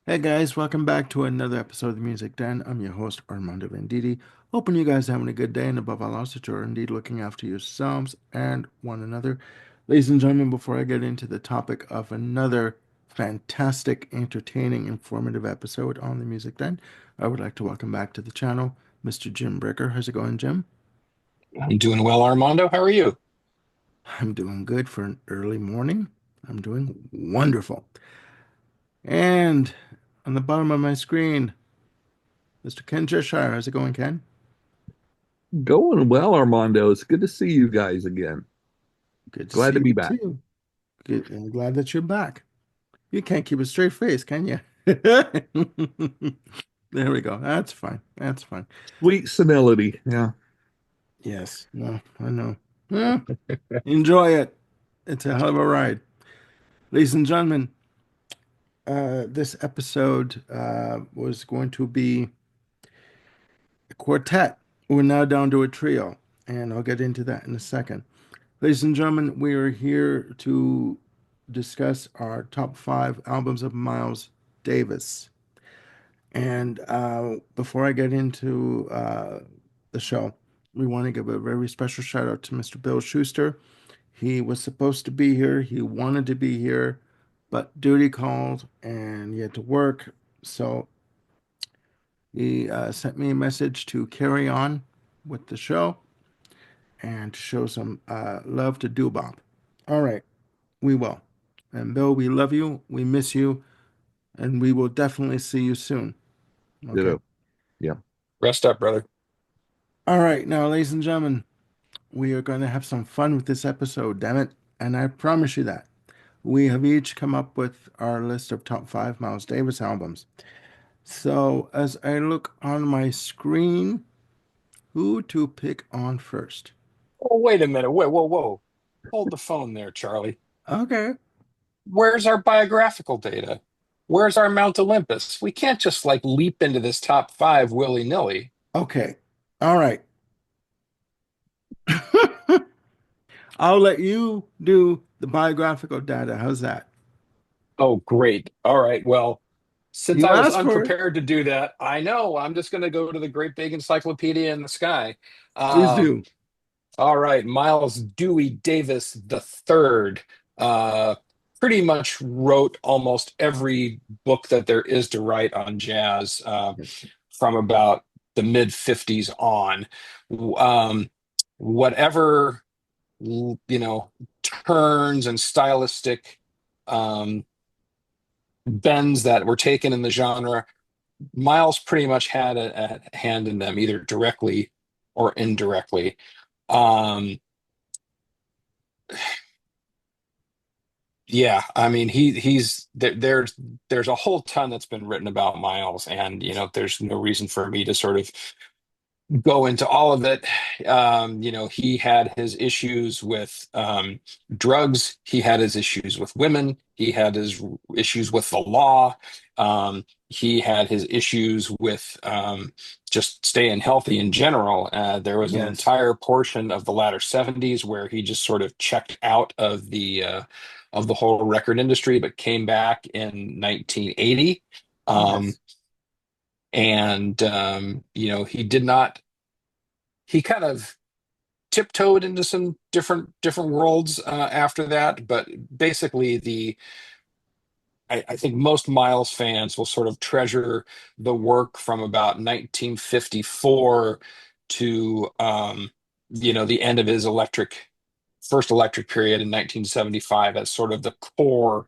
Hey guys, welcome back to another episode of the Music Den. I'm your host Armando Venditti. Hoping you guys are having a good day and above all else that you're indeed looking after yourselves and one another. Ladies and gentlemen, before I get into the topic of another fantastic, entertaining, informative episode on the Music Den, I would like to welcome back to the channel Mr. Jim Bricker. How's it going, Jim? I'm doing well, Armando. How are you? I'm doing good for an early morning. I'm doing wonderful. And on the bottom of my screen, Mr. Ken Cheshire. How's it going, Ken? Going well, Armando. It's good to see you guys again. Good to Glad see to be you back. too. Good, and glad that you're back. You can't keep a straight face, can you? There we go. That's fine. That's fine. Sweet senility. Yeah. Yes. No, I know. Yeah, enjoy it. It's a hell of a ride. Ladies and gentlemen, this episode was going to be a quartet. We're now down to a trio, and I'll get into that in a second. Ladies and gentlemen, we are here to discuss our top five albums of Miles Davis. And before I get into the show, we want to give a very special shout out to Mr. Bill Schuster. He was supposed to be here, he wanted to be here, but duty called and he had to work. So he sent me a message to carry on with the show and to show some love to Dubop. All right, we will. And Bill, we love you, we miss you, and we will definitely see you soon. Okay. Ditto. Yeah. Rest up, brother. All right, now, ladies and gentlemen, we are going to have some fun with this episode, damn it. And I promise you that. We have each come up with our list of top five Miles Davis albums. So, as I look on my screen, who to pick on first? Oh, wait a minute. Wait, whoa, whoa. Hold the phone there, Charlie. Okay. Where's our biographical data? Where's our Mount Olympus? We can't just like leap into this top five willy-nilly. Okay. All right. I'll let you do the biographical data. How's that? Oh, great. All right. Well, since You I was asked for it. unprepared to do that, I know I'm just going to go to the great big encyclopedia in the sky. Please Um, do. All right, Miles Dewey Davis the third, uh, pretty much wrote almost every book that there is to write on jazz from about the mid 50s on. Um, Whatever, turns and stylistic um, bends that were taken in the genre, Miles pretty much had a hand in them, either directly or indirectly. Um, Yeah, I mean there's a whole ton that's been written about Miles, and there's no reason for me to sort of go into all of it. He had his issues with drugs, he had his issues with women, he had his issues with the law, he had his issues with just staying healthy in general. There was an Yes. entire portion of the latter 70s where he just sort of checked out of the whole record industry, but came back in 1980. Um, Yes. and he did not he kind of tiptoed into some different worlds after that, but basically I think most Miles fans will sort of treasure the work from about 1954 to the end of his first electric period in 1975 as sort of the core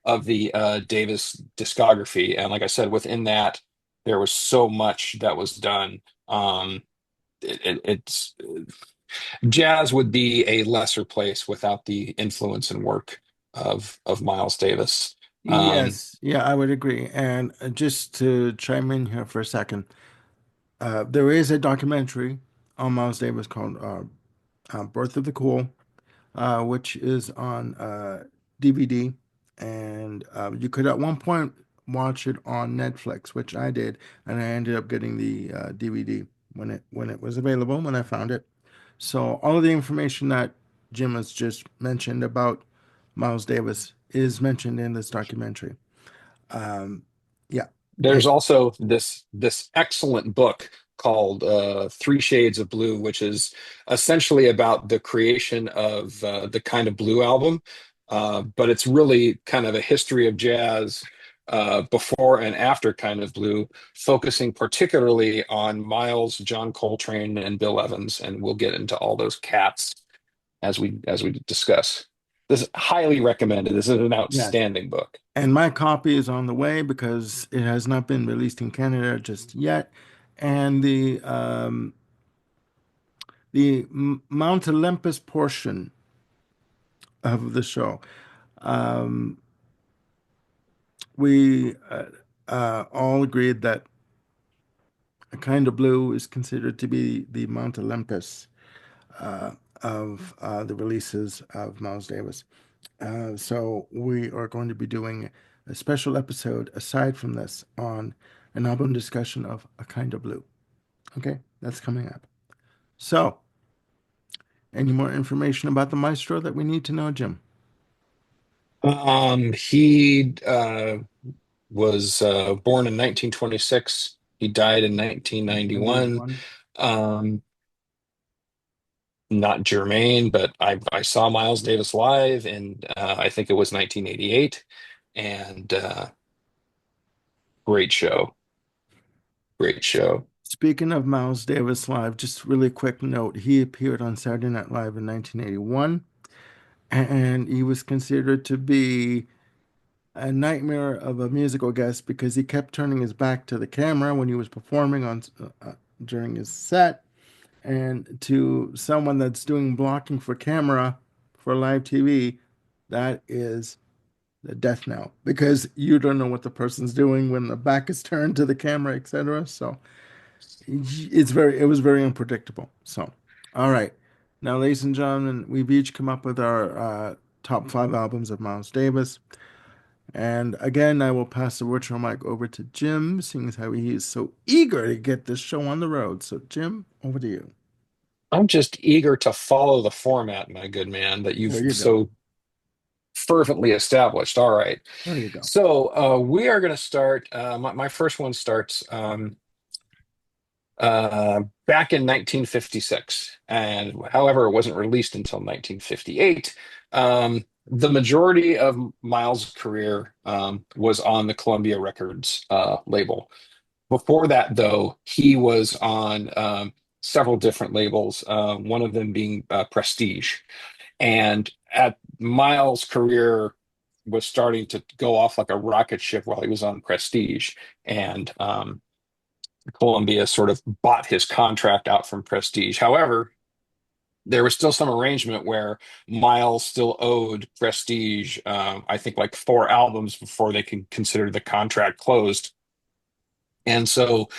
of the Davis discography. And like I said, within that, there was so much that was done. It's Jazz would be a lesser place without the influence and work of Miles Davis. Um, Yes. Yeah, I would agree. And just to chime in here for a second, there is a documentary on Miles Davis called Birth of the Cool, which is on DVD, and you could at one point watch it on Netflix, which I did, and I ended up getting the DVD when it was available when I found it. So all of the information that Jim has just mentioned about Miles Davis is mentioned in this documentary. Um, Yeah. There's also this excellent book called Three Shades of Blue, which is essentially about the creation of the Kind of Blue album. But it's really kind of a history of jazz before and after Kind of Blue, focusing particularly on Miles, John Coltrane, and Bill Evans. And we'll get into all those cats as we discuss. This is highly recommended. This is an Yes. outstanding book. And my copy is on the way because it has not been released in Canada just yet. And the Mount Olympus portion of the show, um, we all agreed that A Kind of Blue is considered to be the Mount Olympus uh, of the releases of Miles Davis. So we are going to be doing a special episode aside from this on an album discussion of A Kind of Blue. Okay, that's coming up. So, any more information about the maestro that we need to know, Jim? He was born in 1926. He died in 1991. 1991. Um, Not germane, but I saw Miles Davis live, and I think it was 1988, and great show, great show. Speaking of Miles Davis Live, just really quick note, he appeared on Saturday Night Live in 1981, and he was considered to be a nightmare of a musical guest because he kept turning his back to the camera when he was performing on during his set, and to someone that's doing blocking for camera for live TV, that is the death knell because you don't know what the person's doing when the back is turned to the camera, etc. So it was very unpredictable. So, all right. Now, ladies and gentlemen, we've each come up with our top five albums of Miles Davis. And again, I will pass the virtual mic over to Jim, seeing as how he is so eager to get this show on the road. So, Jim, over to you. I'm just eager to follow the format, my good man, that you've There you go. so fervently established. All right. There you go. So we are going to start. My first one starts back in 1956. And however, it wasn't released until 1958. The majority of Miles' career was on the Columbia Records label. Before that, though, he was on several different labels, one of them being Prestige. And at Miles' career was starting to go off like a rocket ship while he was on Prestige. And Columbia sort of bought his contract out from Prestige. However, there was still some arrangement where Miles still owed Prestige, I think, like 4 albums before they could consider the contract closed. And so,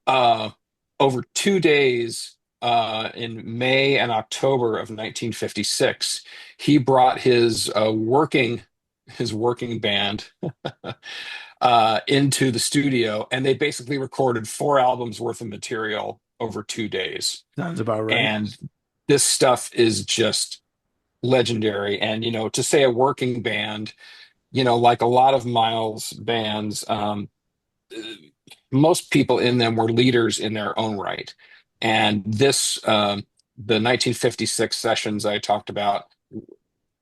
uh, over 2 days in May and October of 1956, he brought his working band into the studio, and they basically recorded 4 albums worth of material over 2 days. Sounds about right. And this stuff is just legendary. And to say a working band, like a lot of Miles bands, most people in them were leaders in their own right. And the 1956 sessions I talked about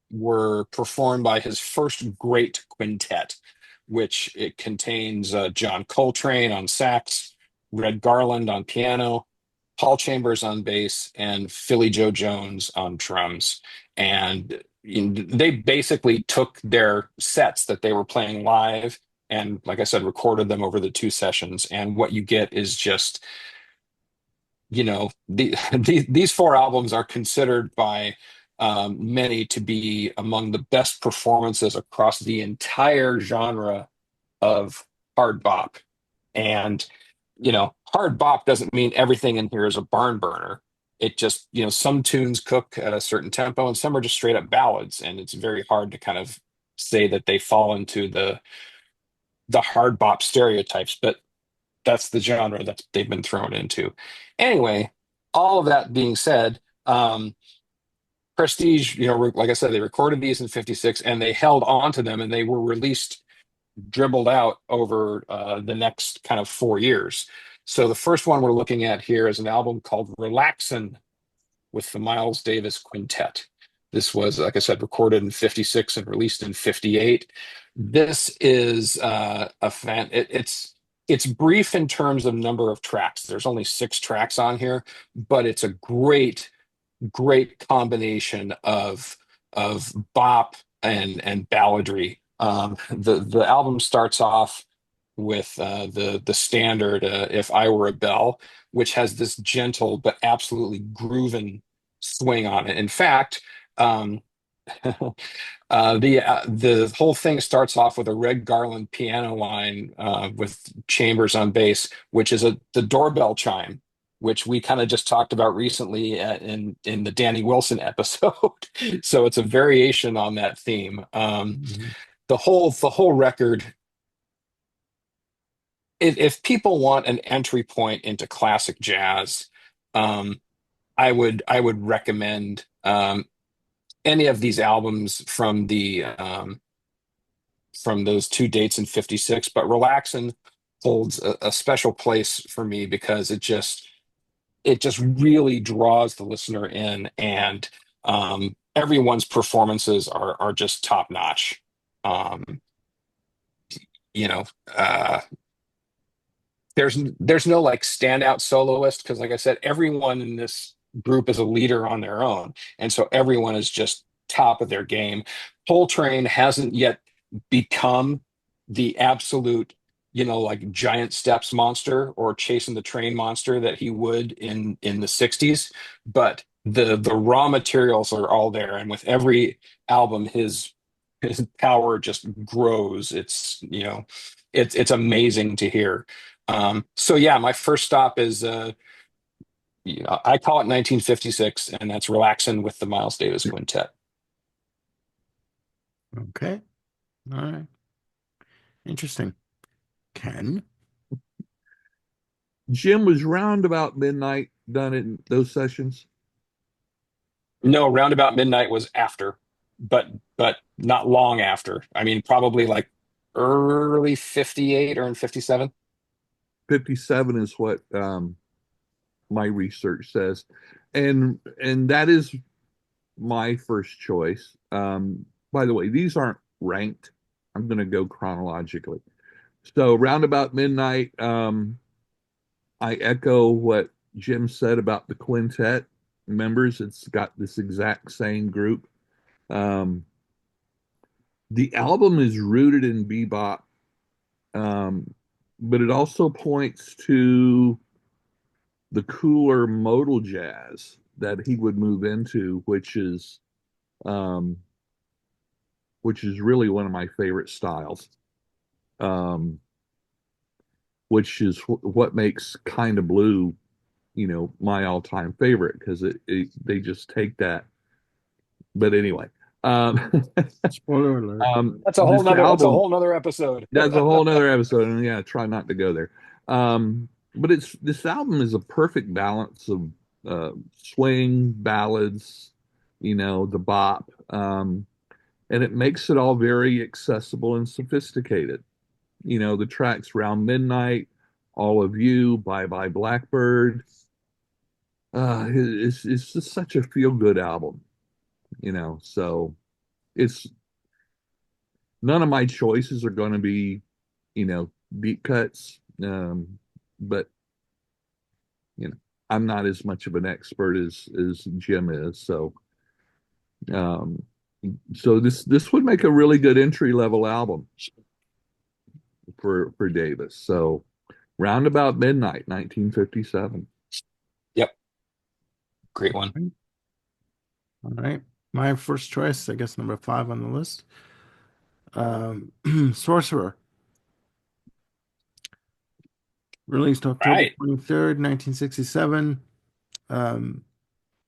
were performed by his first great quintet, which it contains John Coltrane on sax, Red Garland on piano, Paul Chambers on bass, and Philly Joe Jones on drums. And they basically took their sets that they were playing live and, like I said, recorded them over the 2 sessions. And what you get is just, these 4 albums are considered by many to be among the best performances across the entire genre of hard bop. And, hard bop doesn't mean everything in here is a barn burner. It just, some tunes cook at a certain tempo and some are just straight up ballads. And it's very hard to kind of say that they fall into the hard bop stereotypes, but that's the genre that they've been thrown into. Anyway, all of that being said, Prestige, like I said, they recorded these in 56 and they held on to them and they were released dribbled out over the next kind of 4 years. So the first one we're looking at here is an album called Relaxin' with the Miles Davis Quintet. This was, like I said, recorded in 56 and released in 58. This is it's brief in terms of number of tracks. There's only 6 tracks on here, but it's a great combination of bop and balladry. The album starts off with the standard "If I Were a Bell," which has this gentle but absolutely grooving swing on it. In fact, um, the whole thing starts off with a Red Garland piano line with Chambers on bass, which is the doorbell chime, which we kind of just talked about recently in the Danny Wilson episode. So it's a variation on that theme. Mhm. The whole record. If people want an entry point into classic jazz, um, I would recommend any of these albums from those 2 dates in 56. But Relaxin' holds a special place for me because it just really draws the listener in, and everyone's performances are just top notch. Um, you know, there's no like standout soloist because, like I said, everyone in this group is a leader on their own, and so everyone is just top of their game. Coltrane hasn't yet become the absolute, like giant steps monster or chasing the train monster that he would in the 60s, but the raw materials are all there, and with every album his power just grows. It's amazing to hear. So yeah, my first stop is I call it 1956, and that's Relaxing with the Miles Davis Quintet. Okay. All right. Interesting. Ken? Jim, was Round About Midnight done in those sessions? No, Roundabout Midnight was after, but not long after. I mean, probably like early 58 or in 57. 57 is what my research says. And that is my first choice. By the way, these aren't ranked. I'm going to go chronologically. So Roundabout Midnight, I echo what Jim said about the quintet members. It's got this exact same group. Um, the album is rooted in bebop, um, but it also points to the cooler modal jazz that he would move into, um, which is really one of my favorite styles. Um, which is what makes Kind of Blue, my all-time favorite because they just take that. But anyway, um, Spoiler alert. That's this a album, whole nother episode. that's a whole nother episode, and yeah, try not to go there. But this album is a perfect balance of swing, ballads, the bop, and it makes it all very accessible and sophisticated. The tracks Round Midnight, All of You, Bye Bye Blackbird. It's just such a feel good album, So it's none of my choices are going to be, deep cuts, but you know, I'm not as much of an expert as Jim is, um, so this would make a really good entry level album for Davis. So Roundabout Midnight, 1957. Yep, great one. All right. My first choice, I guess number 5 on the list. Sorcerer, released October Right. 23rd, 1967, um,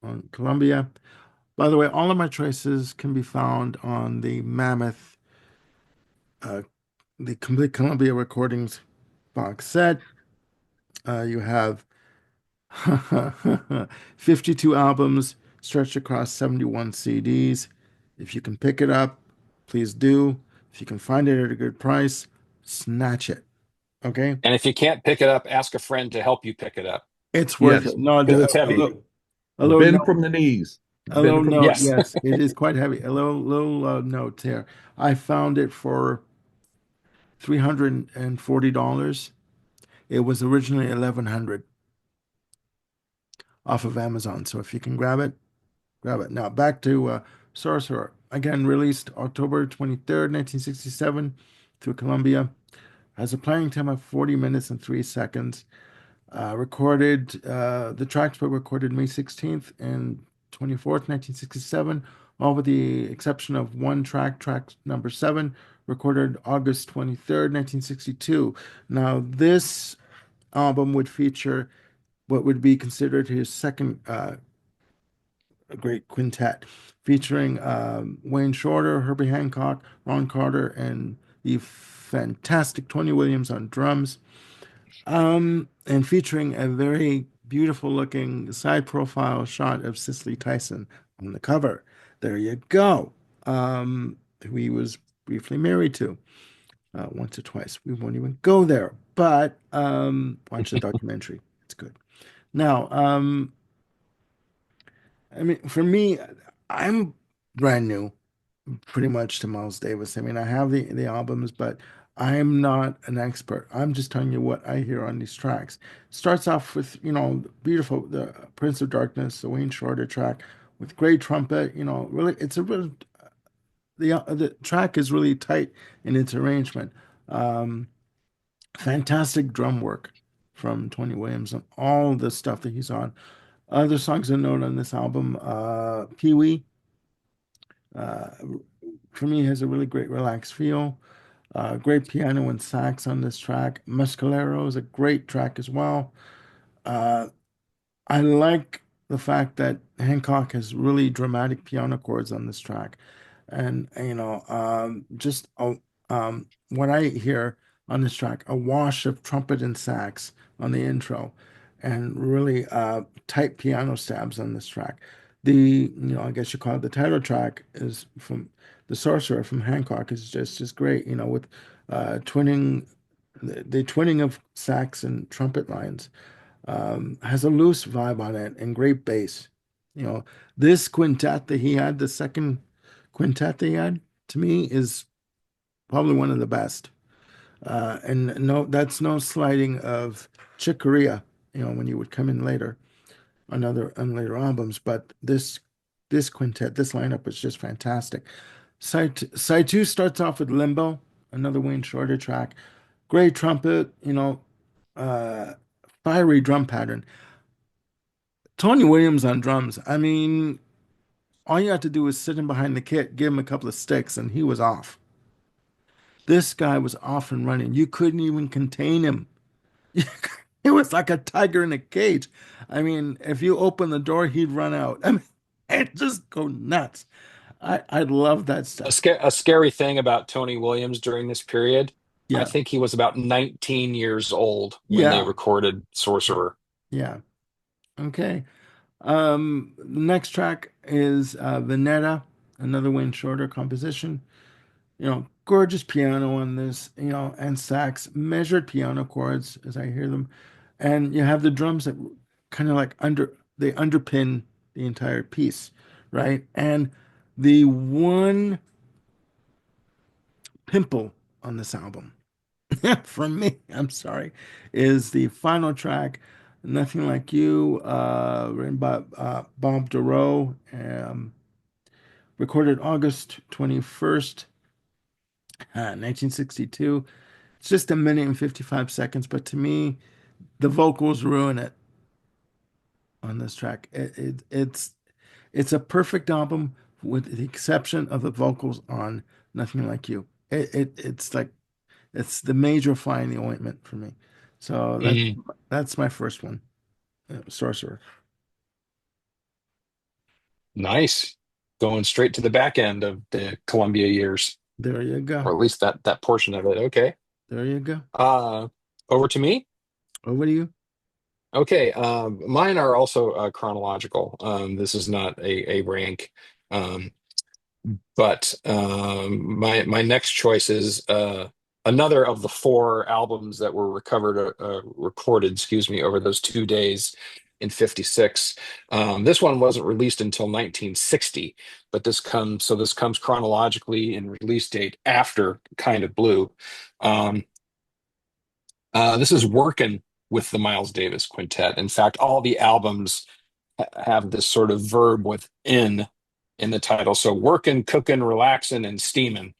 on Columbia. By the way, all of my choices can be found on the Mammoth, uh, the complete Columbia Recordings box set. You have 52 albums stretched across 71 CDs. If you can pick it up, please do. If you can find it at a good price, snatch it. Okay, And if you can't pick it up, ask a friend to help you pick it up it's worth Yes. it. No, because it's heavy. a little Bend note, from the knees. a Bend little from the note. Yes. Yes, it is quite heavy. A little note here. I found it for $340. It was originally 1,100 off of Amazon. So if you can grab it, grab it. Now back to Sorcerer. Again, released October 23rd, 1967 through Columbia. Has a playing time of 40 minutes and 3 seconds. The tracks were recorded May 16th and 24th, 1967, all with the exception of one track, track number 7, recorded August 23rd, 1962. Now, this album would feature what would be considered his second great quintet, featuring Wayne Shorter, Herbie Hancock, Ron Carter, and the fantastic Tony Williams on drums. And featuring a very beautiful looking side profile shot of Cicely Tyson on the cover. There you go. Who he was briefly married to once or twice. We won't even go there, but watch the documentary. It's good. Now, I mean, for me, I'm brand new pretty much to Miles Davis. I mean, I have the albums, but I'm not an expert. I'm just telling you what I hear on these tracks. Starts off with, beautiful the Prince of Darkness, the Wayne Shorter track with great trumpet. Really, it's a real the track is really tight in its arrangement. Um, Fantastic drum work from Tony Williams and all the stuff that he's on. Other songs to note on this album, Pee Wee. Uh, for me, has a really great relaxed feel. Great piano and sax on this track. Mescalero is a great track as well. Uh, I like the fact that Hancock has really dramatic piano chords on this track. And, just what I hear on this track, a wash of trumpet and sax on the intro, and really tight piano stabs on this track. I guess you call it the title track is from The Sorcerer from Hancock is just great, with twinning, the twinning of sax and trumpet lines has a loose vibe on it and great bass. You know, this quintet that he had, the second quintet that he had, to me is probably one of the best. And no, that's no slighting of Chick Corea, when you would come in later on later albums, but this quintet, this lineup was just fantastic. Side two starts off with Limbo, another Wayne Shorter track. Great trumpet, uh, fiery drum pattern. Tony Williams on drums. I mean, all you had to do was sit him behind the kit, give him a couple of sticks, and he was off. This guy was off and running. You couldn't even contain him. It was like a tiger in a cage. I mean, if you open the door, he'd run out. I mean, and just go nuts. I love that stuff. A scary thing about Tony Williams during this period, I Yeah, think he was about 19 years old when they yeah, recorded Sorcerer. yeah. Okay. The next track is Veneta, another Wayne Shorter composition. Gorgeous piano on this, and sax, measured piano chords as I hear them. And you have the drums that kind of like they underpin the entire piece, right? And the one pimple on this album, from me, I'm sorry, is the final track, Nothing Like You, written by Bob Dorough, recorded August 21st, 1962. It's just a minute and 55 seconds, but to me, the vocals ruin it on this track. It's a perfect album with the exception of the vocals on Nothing Like You. It's like it's the major fly in the ointment for me. So Mhm. that's my first one, Sorcerer. Nice. Going straight to the back end of the Columbia years, There you go. or at least that portion of it. Okay. There you go. Uh, Over to me. Over to you. Okay. Mine are also chronological. This is not a rank. Um, but my next choice is another of the four albums that were recorded, excuse me, over those 2 days in 56. This one wasn't released until 1960, but this comes chronologically in release date after Kind of Blue. Um, this is Workin' with the Miles Davis Quintet. In fact, all the albums have this sort of verb within in the title. So working, cooking, relaxing, and steaming.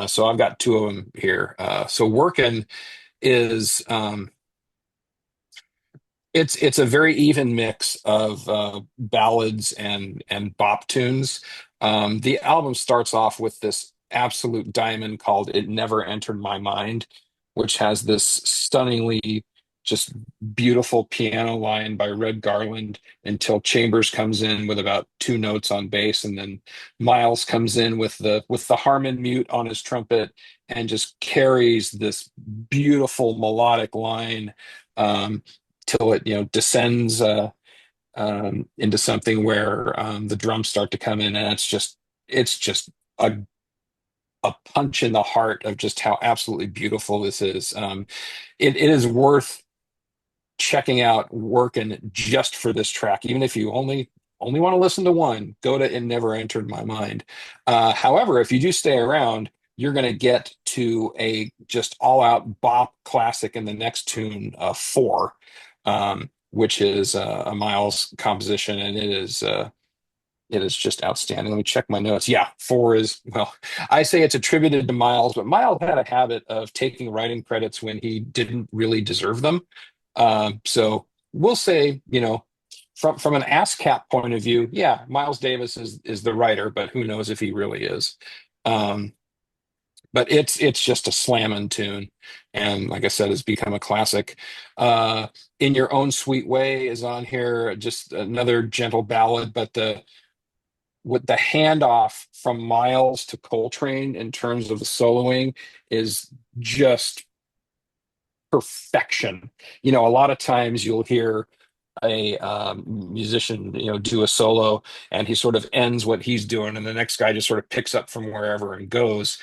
So I've got two of them here. So working is it's a very even mix of ballads and bop tunes. The album starts off with this absolute diamond called "It Never Entered My Mind," which has this stunningly just beautiful piano line by Red Garland until Chambers comes in with about two notes on bass, and then Miles comes in with the Harmon mute on his trumpet and just carries this beautiful melodic line. Till it descends into something where the drums start to come in, and it's just a punch in the heart of just how absolutely beautiful this is. It is worth checking out Working just for this track, even if you only want to listen to one. Go to It Never Entered My Mind. However, if you do stay around, you're going to get to a just all out bop classic in the next tune, Four, which is a Miles composition, and it is just outstanding. Let me check my notes. Yeah, Four is, well, I say it's attributed to Miles, but Miles had a habit of taking writing credits when he didn't really deserve them. So we'll say, from an ASCAP point of view, yeah, Miles Davis is the writer, but who knows if he really is. Um, but it's just a slamming tune, and like I said, it's become a classic. In Your Own Sweet Way is on here, just another gentle ballad, but the with the handoff from Miles to Coltrane in terms of the soloing is just perfection. A lot of times you'll hear a musician, do a solo, and he sort of ends what he's doing, and the next guy just sort of picks up from wherever and goes.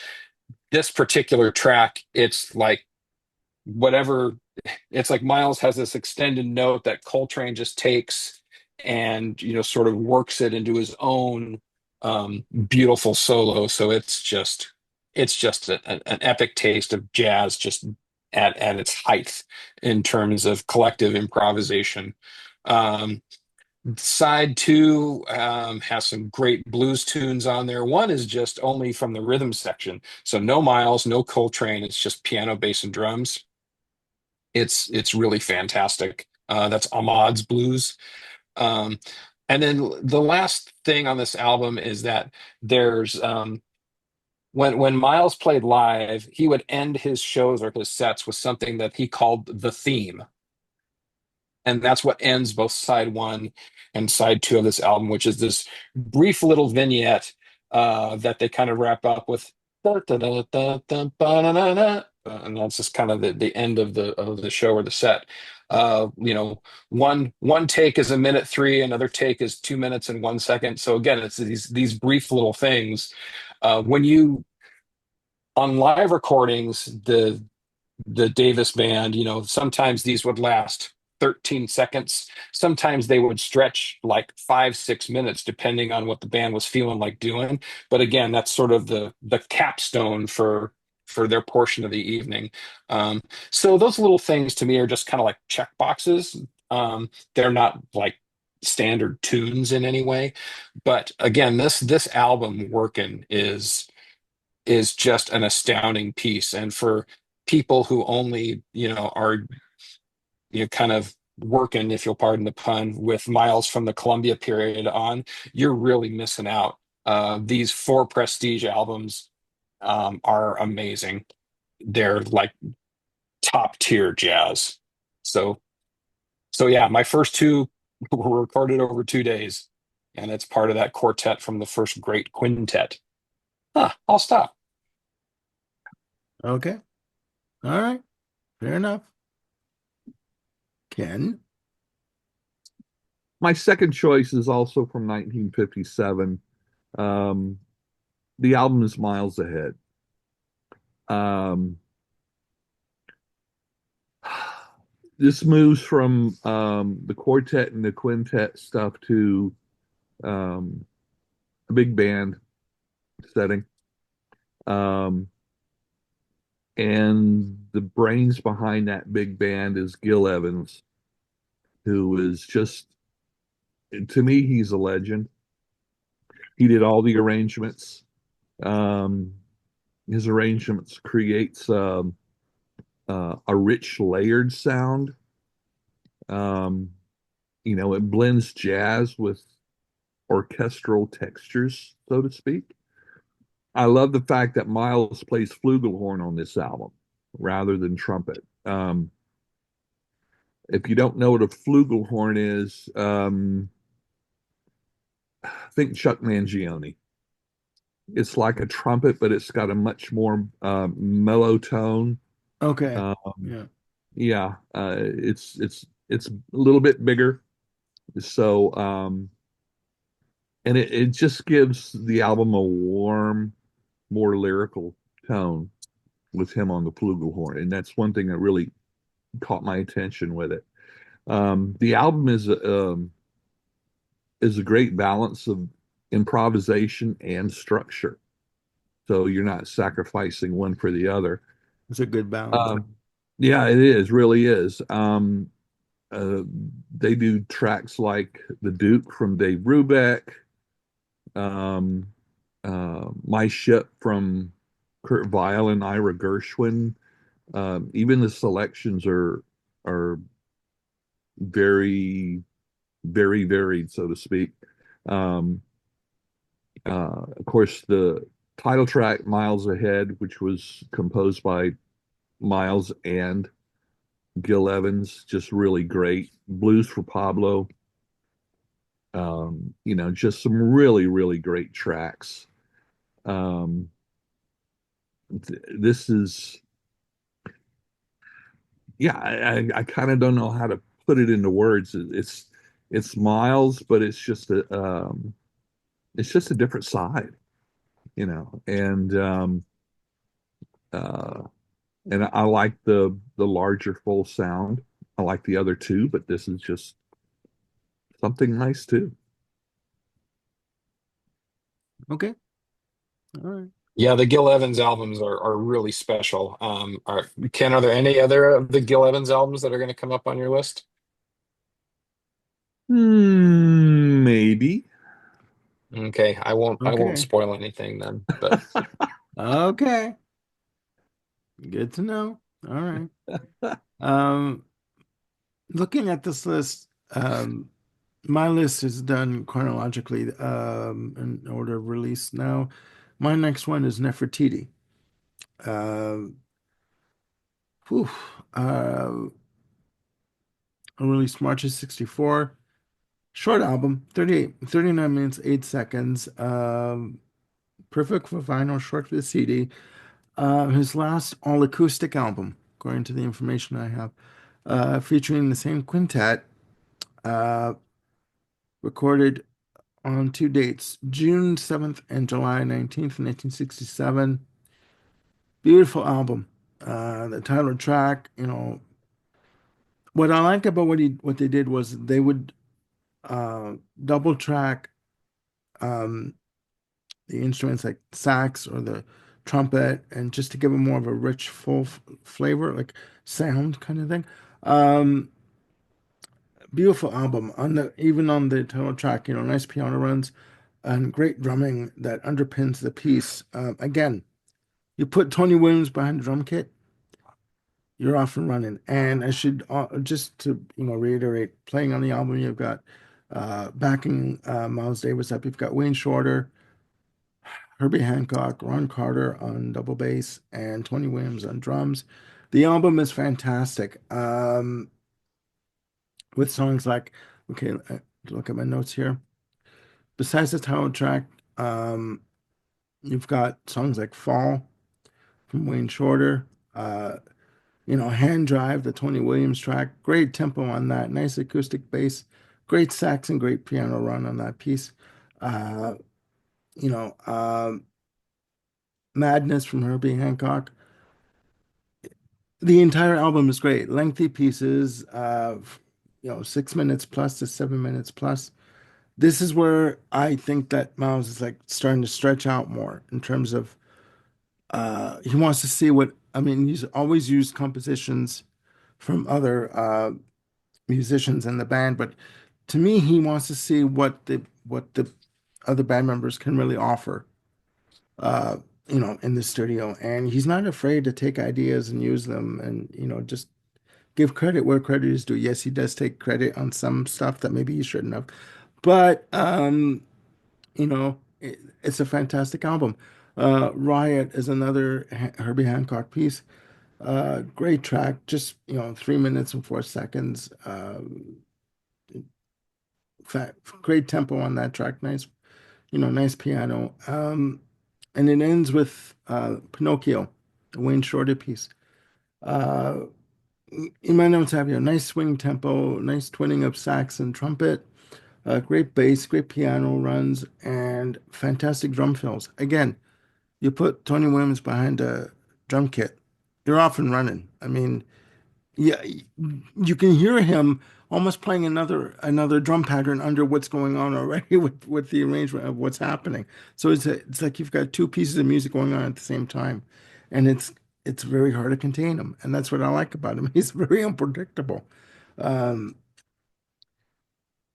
This particular track, it's like whatever, it's like Miles has this extended note that Coltrane just takes and sort of works it into his own beautiful solo. So it's just an epic taste of jazz, just at its height in terms of collective improvisation. um Side two has some great blues tunes on there. One is just only from the rhythm section, so no Miles, no Coltrane. It's just piano, bass, and drums. It's really fantastic. That's Ahmad's Blues. Um, and then the last thing on this album is that there's when Miles played live, he would end his shows or his sets with something that he called the theme, and that's what ends both side one and side two of this album, which is this brief little vignette that they kind of wrap up with, and that's just kind of the end of the show or the set. One take is a minute three, another take is 2 minutes and 1 second. So again, it's these brief little things. When you on live recordings, the Davis band, sometimes these would last 13 seconds. Sometimes they would stretch like 5, 6 minutes, depending on what the band was feeling like doing. But again, that's sort of the capstone for their portion of the evening. So those little things to me are just kind of like check boxes. They're not like standard tunes in any way. But again, this album working is just an astounding piece. And for people who only, are, kind of working, if you'll pardon the pun, with Miles from the Columbia period on, you're really missing out. These four Prestige albums are amazing. They're like top tier jazz. So, so yeah, my first two were recorded over 2 days, and it's part of that quartet from the first great quintet. I'll stop. Okay. All right. Fair enough. Ken? My second choice is also from 1957. Um, the album is Miles Ahead. Um, this moves from the quartet and the quintet stuff to um, a big band setting. Um, and the brains behind that big band is Gil Evans, who is just, to me, he's a legend. He did all the arrangements. Um, his arrangements creates a rich, layered sound. Um, it blends jazz with orchestral textures, so to speak. I love the fact that Miles plays flugelhorn on this album rather than trumpet. If you don't know what a flugelhorn is, think Chuck Mangione. It's like a trumpet, but it's got a much more mellow tone. Okay. Um, Yeah. yeah, it's a little bit bigger. So, and it just gives the album a warm, more lyrical tone with him on the flugelhorn, and that's one thing that really caught my attention with it. The album is a great balance of improvisation and structure, so you're not sacrificing one for the other. It's a good balance. Um, yeah, it is, really is. Uh, they do tracks like "The Duke" from Dave Brubeck, um, "My Ship" from Kurt Weill and Ira Gershwin. Even the selections are very, very varied, so to speak. Um, of course, the title track "Miles Ahead," which was composed by Miles and Gil Evans, just really great. "Blues for Pablo." Just some really, really great tracks. Um, this is, yeah, I kind of don't know how to put it into words. It's Miles, but it's just a different side, and uh, I like the larger full sound. I like the other two, but this is just something nice too. Okay. All right. Yeah, the Gil Evans albums are really special. Ken, are there any other of the Gil Evans albums that are going to come up on your list? Maybe. Okay, I won't Okay. spoil anything then. But Okay. Good to know. All right. Um, looking at this list, my list is done chronologically, in order of release now. My next one is Nefertiti. Uh, whew, uh, released March of 64. Short album, 39 minutes, 8 seconds. Perfect for vinyl, short for the CD. His last all acoustic album, according to the information I have, featuring the same quintet, uh, recorded on two dates, June 7th and July 19th, 1967. Beautiful album. The title track, what I like about what they did was they would double track um, the instruments like sax or the trumpet, and just to give it more of a rich, full flavor, like sound kind of thing. Um, Beautiful album. Even on the title track, nice piano runs and great drumming that underpins the piece. Again, you put Tony Williams behind the drum kit, you're off and running. And I should just to reiterate, playing on the album, you've got backing Miles Davis up. You've got Wayne Shorter, Herbie Hancock, Ron Carter on double bass, and Tony Williams on drums. The album is fantastic. With songs like, okay, look at my notes here. Besides the title track, um, you've got songs like Fall from Wayne Shorter, Hand Drive, the Tony Williams track. Great tempo on that. Nice acoustic bass. Great sax and great piano run on that piece. Uh, you know, um, Madness from Herbie Hancock. The entire album is great. Lengthy pieces, 6 minutes plus to 7 minutes plus. This is where I think that Miles is like starting to stretch out more in terms of he wants to see what I mean, he's always used compositions from other musicians in the band, but to me he wants to see what the other band members can really offer uh in the studio. And he's not afraid to take ideas and use them and just give credit where credit is due. Yes, he does take credit on some stuff that maybe he shouldn't have. But it's a fantastic album. Riot is another Herbie Hancock piece. Great track, just 3 minutes and 4 seconds. Great tempo on that track. Nice, nice piano. And it ends with Pinocchio, the Wayne Shorter piece. Uh, in my notes have nice swing tempo, nice twinning of sax and trumpet. Great bass, great piano runs, and fantastic drum fills. Again, you put Tony Williams behind a drum kit, you're off and running. I mean, yeah, you can hear him almost playing another drum pattern under what's going on already with the arrangement of what's happening. So it's like you've got two pieces of music going on at the same time, and it's very hard to contain him, and that's what I like about him. He's very unpredictable. Um,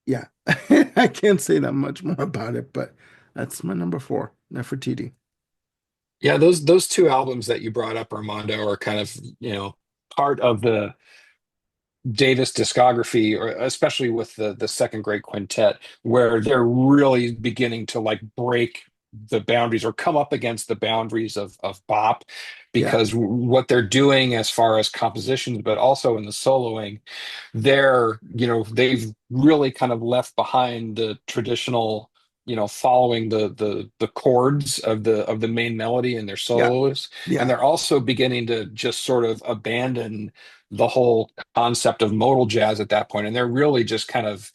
yeah, I can't say that much more about it, but that's my number four, Nefertiti. Yeah, those two albums that you brought up, Armando, are kind of, part of the Davis discography, or especially with the second great quintet, where they're really beginning to like break the boundaries or come up against the boundaries of bop, Yeah, because what they're doing as far as compositions, but also in the soloing, they've really kind of left behind the traditional, following the chords of the main melody in their yeah, solos, and yeah, they're also beginning to just sort of abandon the whole concept of modal jazz at that point, and they're really just kind of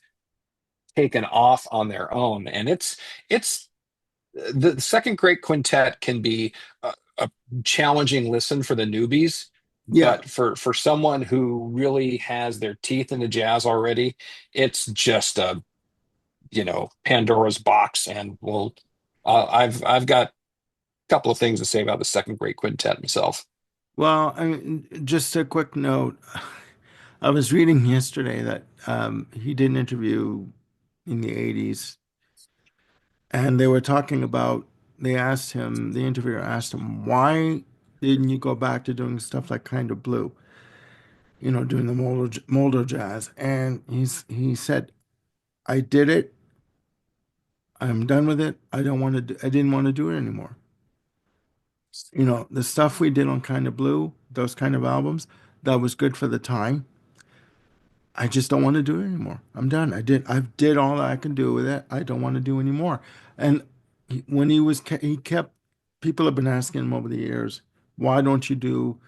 taken off on their own. And it's the second great quintet can be a challenging listen for the newbies, yeah. but for someone who really has their teeth into jazz already, it's just a Pandora's box. And I've got a couple of things to say about the second great quintet myself. Well, I mean, just a quick note. I was reading yesterday that he did an interview in the 80s, and they asked him, the interviewer asked him, why didn't you go back to doing stuff like Kind of Blue, doing the Moldo jazz? And he said, I did it. I'm done with it. I didn't want to do it anymore. The stuff we did on Kind of Blue, those kind of albums, that was good for the time. I just don't want to do it anymore. I'm done. I did all that I can do with it. I don't want to do anymore. And when he kept, people have been asking him over the years, why don't you do,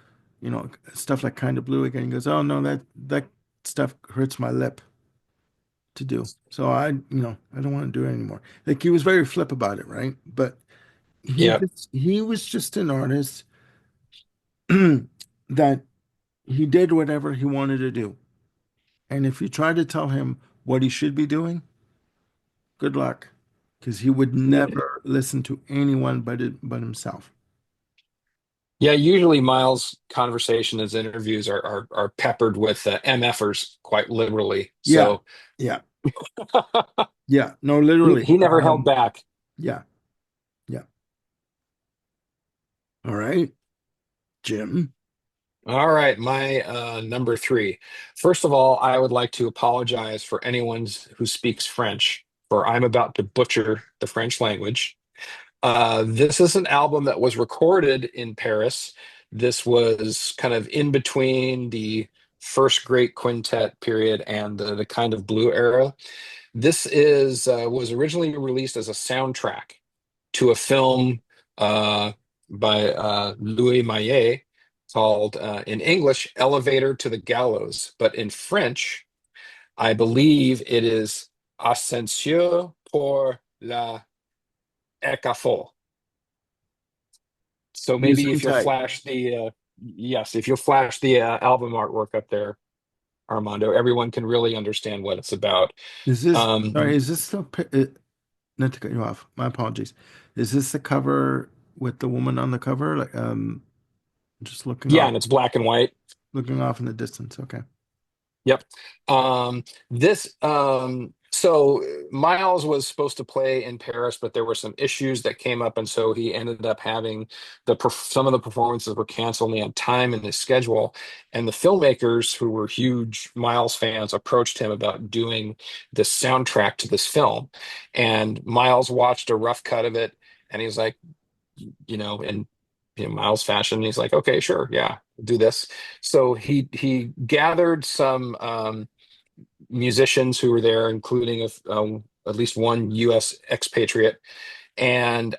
stuff like Kind of Blue again? He goes, oh no, that stuff hurts my lip to do. So I don't want to do it anymore. Like he was very flip about it, right? But Yeah. he was just an artist that he did whatever he wanted to do. And if you try to tell him what he should be doing, good luck, because he would never listen to anyone but himself. Yeah, usually Miles' conversation, his interviews are peppered with MFers quite literally. Yeah, So yeah, yeah. No, he, literally. he never held back. Yeah, yeah. All right, Jim. All right, my number three. First of all, I would like to apologize for anyone who speaks French, for I'm about to butcher the French language. This is an album that was recorded in Paris. This was kind of in between the first great quintet period and the kind of blue era. This is was originally released as a soundtrack to a film uh, by Louis Maillet called, in English, Elevator to the Gallows, but in French, I believe it is Ascenseur pour la Échafaud. So maybe Using if you'll tight. flash Yes, if you'll flash the album artwork up there, Armando, everyone can really understand what it's about. Is this, sorry, Um, is this still, not to cut you off, my apologies. Is this the cover with the woman on the cover? Like, just yeah, and it's black and white. looking off in the distance. Okay. Yep. This so Miles was supposed to play in Paris, but there were some issues that came up, and so he ended up having some of the performances were canceled. And he had time in his schedule, and the filmmakers, who were huge Miles fans, approached him about doing the soundtrack to this film. And Miles watched a rough cut of it, and he's like, in Miles fashion, he's like, okay, sure, yeah, do this. So he gathered some musicians who were there, including at least one U.S. expatriate, and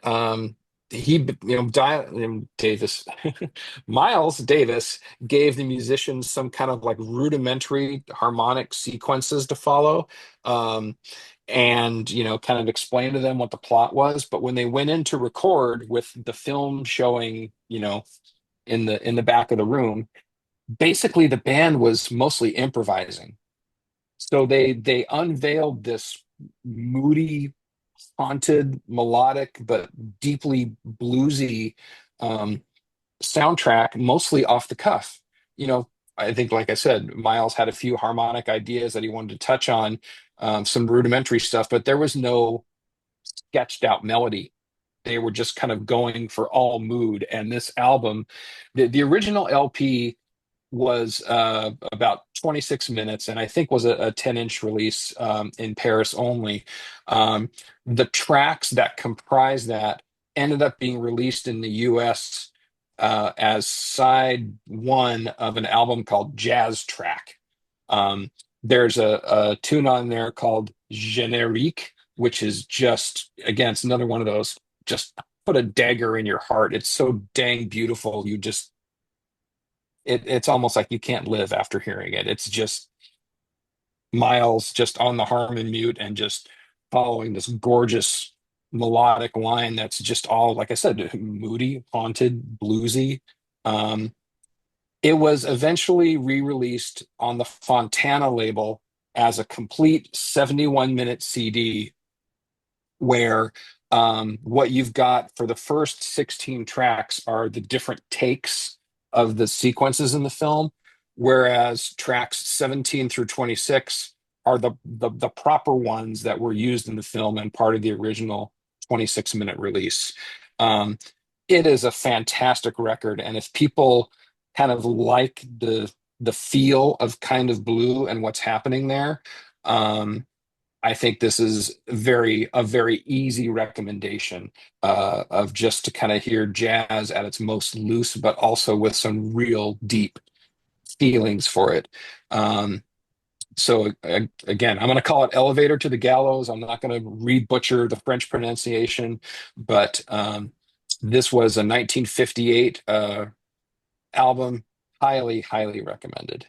Davis, Miles Davis gave the musicians some kind of like rudimentary harmonic sequences to follow. And kind of explain to them what the plot was. But when they went in to record with the film showing, in the back of the room, basically the band was mostly improvising. So they unveiled this moody, haunted, melodic, but deeply bluesy um, soundtrack, mostly off the cuff. I think, like I said, Miles had a few harmonic ideas that he wanted to touch on, some rudimentary stuff, but there was no sketched out melody. They were just kind of going for all mood. And this album, the original LP was about 26 minutes, and I think was a 10-inch release in Paris only. Um, the tracks that comprise that ended up being released in the US as side one of an album called Jazz Track. Um, there's a tune on there called Générique, which is just, again, it's another one of those, just put a dagger in your heart. It's so dang beautiful. It's almost like you can't live after hearing it. It's just Miles just on the Harmon mute and just following this gorgeous melodic line that's just all, like I said, moody, haunted, bluesy. Um, it was eventually re-released on the Fontana label as a complete 71-minute CD, where what you've got for the first 16 tracks are the different takes of the sequences in the film, whereas tracks 17 through 26 are the proper ones that were used in the film and part of the original 26-minute release. Um, it is a fantastic record, and if people kind of like the feel of Kind of Blue and what's happening there, I think this is a very easy recommendation of just to kind of hear jazz at its most loose, but also with some real deep feelings for it. Again, I'm going to call it Elevator to the Gallows. I'm not going to re-butcher the French pronunciation, but this was a 1958 album. Highly, highly recommended.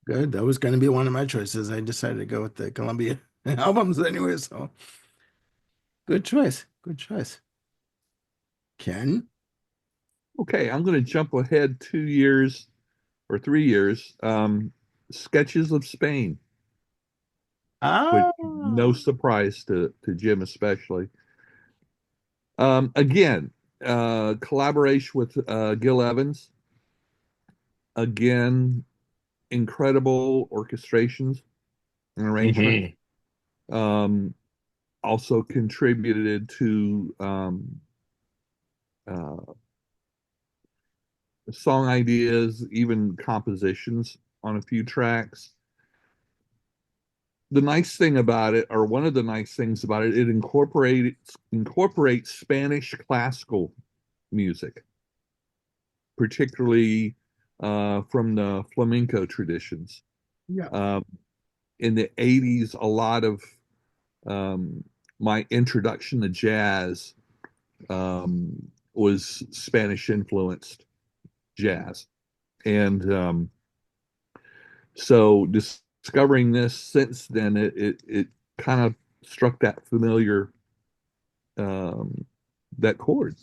Good. That was going to be one of my choices. I decided to go with the Columbia albums anyway, so good choice. Good choice. Ken? Okay, I'm going to jump ahead 2 years or 3 years. Sketches of Spain, which Ah, no surprise to Jim especially. Again, collaboration with Gil Evans. Again, incredible orchestrations and arrangements. Mhm. Um, Also contributed to uh, song ideas, even compositions on a few tracks. The nice thing about it, or one of the nice things about it, it incorporates Spanish classical music, particularly from the flamenco traditions. yeah. In the 80s, a lot of my introduction to jazz was Spanish influenced jazz. And so discovering this since then, it kind of struck that familiar, that chord.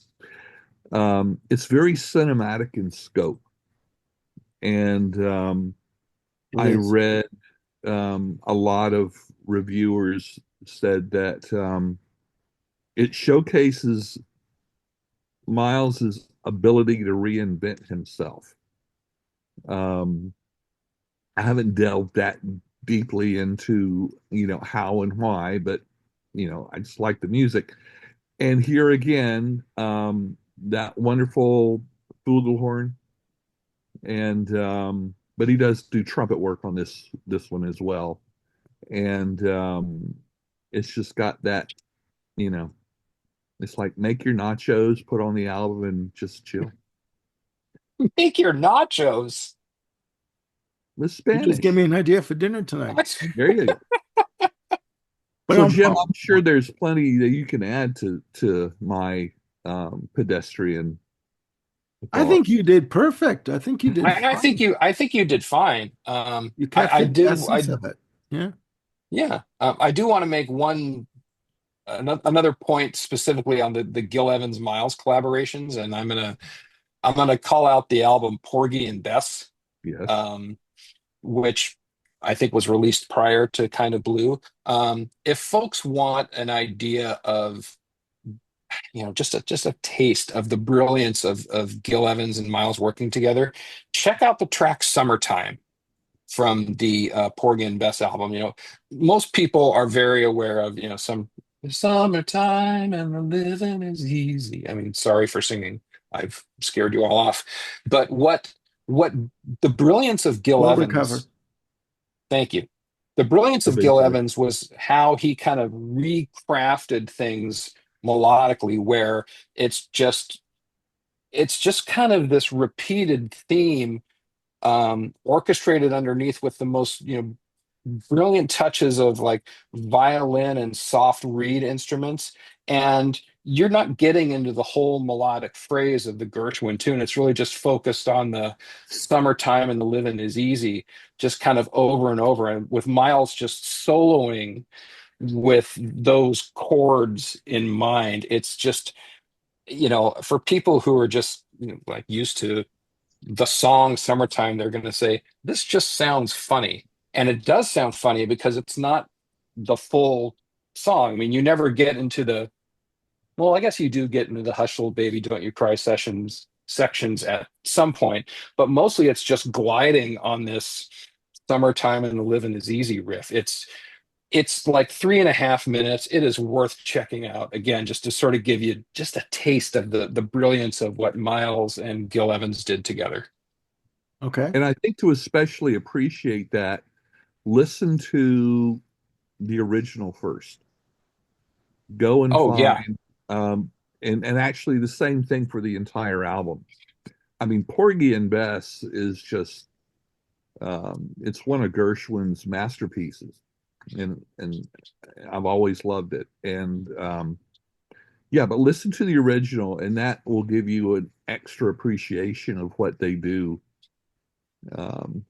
It's very cinematic in scope. And It I is. read a lot of reviewers said that it showcases Miles's ability to reinvent himself. Um, I haven't delved that deeply into, how and why, but I just like the music. And here again, that wonderful flugelhorn, and but he does do trumpet work on this one as well. And it's just got that, you know, it's like make your nachos, put on the album, and just chill. Make your nachos. With You just gave Spanish. me an idea for dinner tonight. What? There you go. So Jim, I'm sure there's plenty that you can add to my pedestrian I think thoughts. you did perfect. I think you did fine. I think you did fine. You I captured the did essence of it. Yeah. yeah. I do want to make another point specifically on the Gil Evans Miles collaborations, and I'm gonna call out the album Porgy and Bess, Yes. which I think was released prior to Kind of Blue. If folks want an idea of just a taste of the brilliance of Gil Evans and Miles working together, check out the track "Summertime" from the Porgy and Bess album. Most people are very aware of some "Summertime and the living is easy." I mean, sorry for singing. I've scared you all off. But what the brilliance of Gil We'll recover. Evans, thank you. The brilliance of Gil Eventually. Evans was how he kind of recrafted things melodically, where it's just it's just kind of this repeated theme, orchestrated underneath with the most brilliant touches of like violin and soft reed instruments. And you're not getting into the whole melodic phrase of the Gershwin tune. It's really just focused on the "Summertime and the living is easy," just kind of over and over. And with Miles just soloing with those chords in mind, it's just, for people who are just like used to the song "Summertime," they're going to say, this just sounds funny. And it does sound funny because it's not the full song. I mean, you never get into well, I guess you do get into the "Hush Little Baby, Don't You Cry" sections at some point, but mostly it's just gliding on this "Summertime and the living is easy" riff. It's like 3.5 minutes. It is worth checking out again, just to sort of give you just a taste of the brilliance of what Miles and Gil Evans did together. Okay. And I think to especially appreciate that, listen to the original first. Go and Oh yeah. find and actually the same thing for the entire album. I mean, Porgy and Bess is just it's one of Gershwin's masterpieces. And I've always loved it. And yeah, but listen to the original, and that will give you an extra appreciation of what they do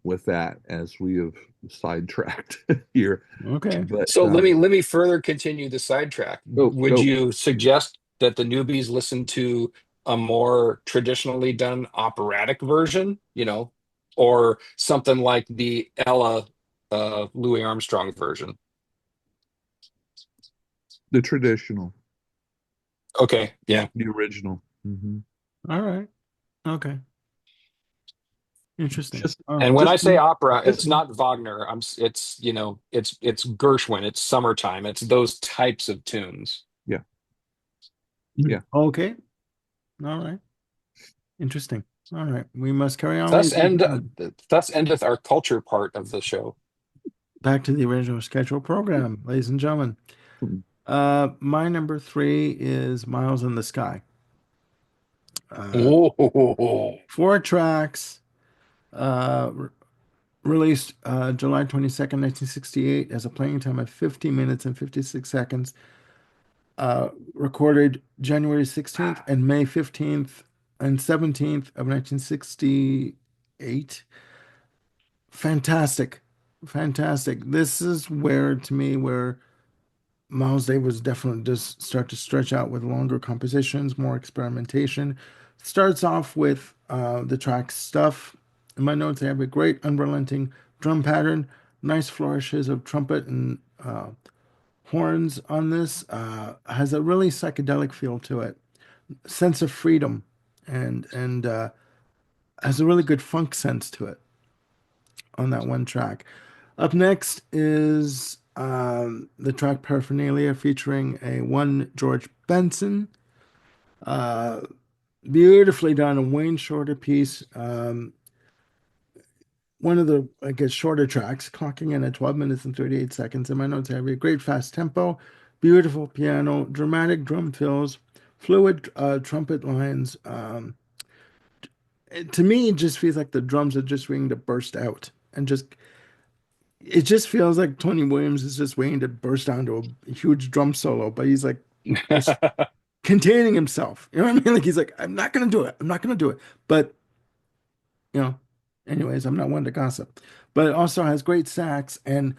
with that, as we have sidetracked here. Okay. But So let me further continue the sidetrack. Would go. you suggest that the newbies listen to a more traditionally done operatic version, or something like the Ella Louis Armstrong version? The traditional, Okay, yeah. the original. All right. Okay. Interesting. Just, And when I just, say opera, it's just, not Wagner. It's Gershwin, it's Summertime, it's those types of tunes. yeah, yeah. Okay. All right. Interesting. All right. We must carry on. Thus Ladies and end gentlemen. thus endeth our culture part of the show. Back to the original schedule program, ladies and gentlemen. My number 3 is Miles in the Sky. Oh, 4 tracks, re released July 22nd, 1968, as a playing time of 50 minutes and 56 seconds. Recorded January 16th and May 15th and 17th of 1968. Fantastic. Fantastic. This is where, to me, where Miles Davis definitely does start to stretch out with longer compositions, more experimentation, Starts off with the track Stuff. In my notes, I have a great unrelenting drum pattern, nice flourishes of trumpet and horns on this. Has a really psychedelic feel to it, sense of freedom, and has a really good funk sense to it on that one track. Up next is the track Paraphernalia featuring a one George Benson. Uh, Beautifully done, a Wayne Shorter piece. One of the, I guess, shorter tracks, clocking in at 12 minutes and 38 seconds. In my notes, I have a great fast tempo, beautiful piano, dramatic drum fills, fluid trumpet lines. To me, it just feels like the drums are just waiting to burst out. And just, it just feels like Tony Williams is just waiting to burst onto a huge drum solo, but he's like just containing himself. You know what I mean? Like he's like, I'm not gonna do it. I'm not gonna do it. But you know, anyways, I'm not one to gossip. But it also has great sax and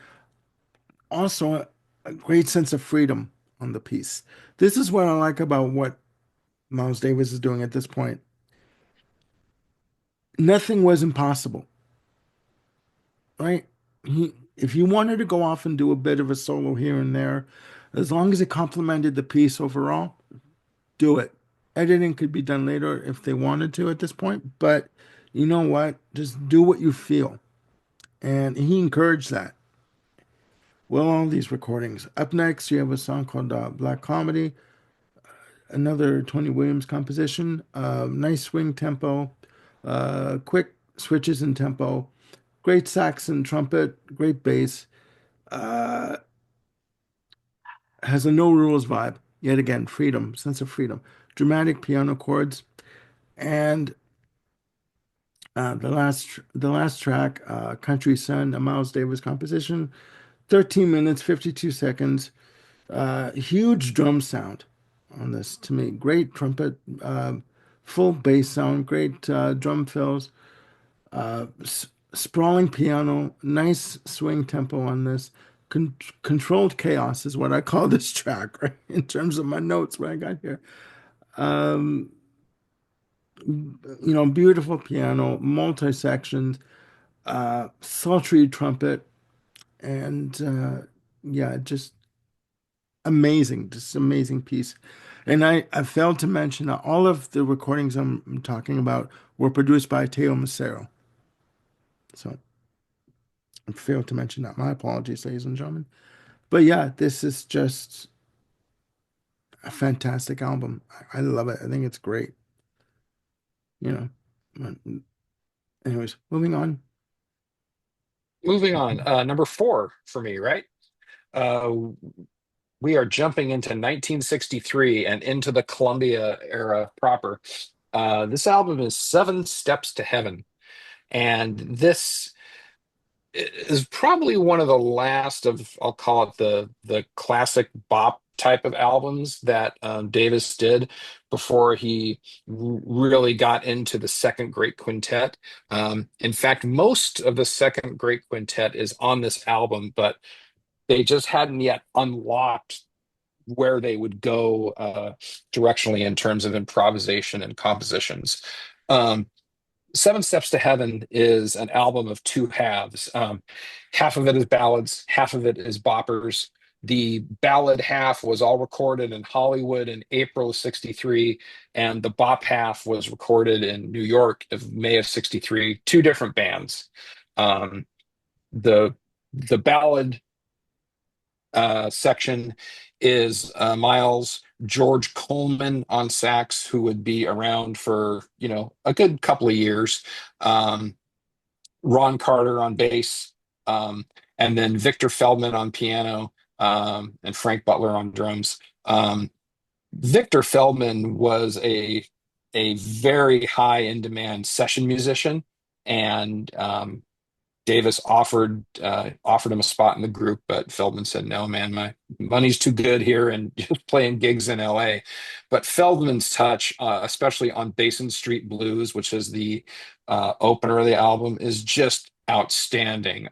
also a great sense of freedom on the piece. This is what I like about what Miles Davis is doing at this point. Nothing was impossible, right? If you wanted to go off and do a bit of a solo here and there, as long as it complemented the piece overall, do it. Editing could be done later if they wanted to at this point, but you know what? Just do what you feel. And he encouraged that. Well, all these recordings. Up next, you have a song called Black Comedy, another Tony Williams composition. Nice swing tempo, quick switches in tempo, great sax and trumpet, great bass. Uh, has a no rules vibe. Yet again, freedom, sense of freedom. Dramatic piano chords, and the last track, Country Sun, a Miles Davis composition. 13 minutes, 52 seconds. Huge drum sound on this to me. Great trumpet, full bass sound, great drum fills, sprawling piano, nice swing tempo on this. Controlled chaos is what I call this track, right? In terms of my notes when I got here. Um, Beautiful piano, multi sections, sultry trumpet, and yeah, just amazing piece. And I failed to mention that all of the recordings I'm talking about were produced by Teo Macero. So I failed to mention that. My apologies, ladies and gentlemen. But yeah, this is just a fantastic album. I love it. I think it's great. You know. But anyways, moving on. Moving on, number four for me, right? Uh, we are jumping into 1963 and into the Columbia era proper. This album is Seven Steps to Heaven, and this is probably one of the last of, I'll call it the classic bop type of albums that Davis did before he really got into the second great quintet. In fact, most of the second great quintet is on this album, but they just hadn't yet unlocked where they would go directionally in terms of improvisation and compositions. Um, Seven Steps to Heaven is an album of two halves. Half of it is ballads, half of it is boppers. The ballad half was all recorded in Hollywood in April of 63, and the bop half was recorded in New York of May of 63, two different bands. Um, the the ballad section is Miles, George Coleman on sax, who would be around for a good couple of years, um, Ron Carter on bass, and then Victor Feldman on piano, and Frank Butler on drums. Victor Feldman was a very high in demand session musician, and Davis offered him a spot in the group, but Feldman said, "No, man, my money's too good here, and just playing gigs in L.A." But Feldman's touch, especially on Basin Street Blues, which is the opener of the album, is just outstanding.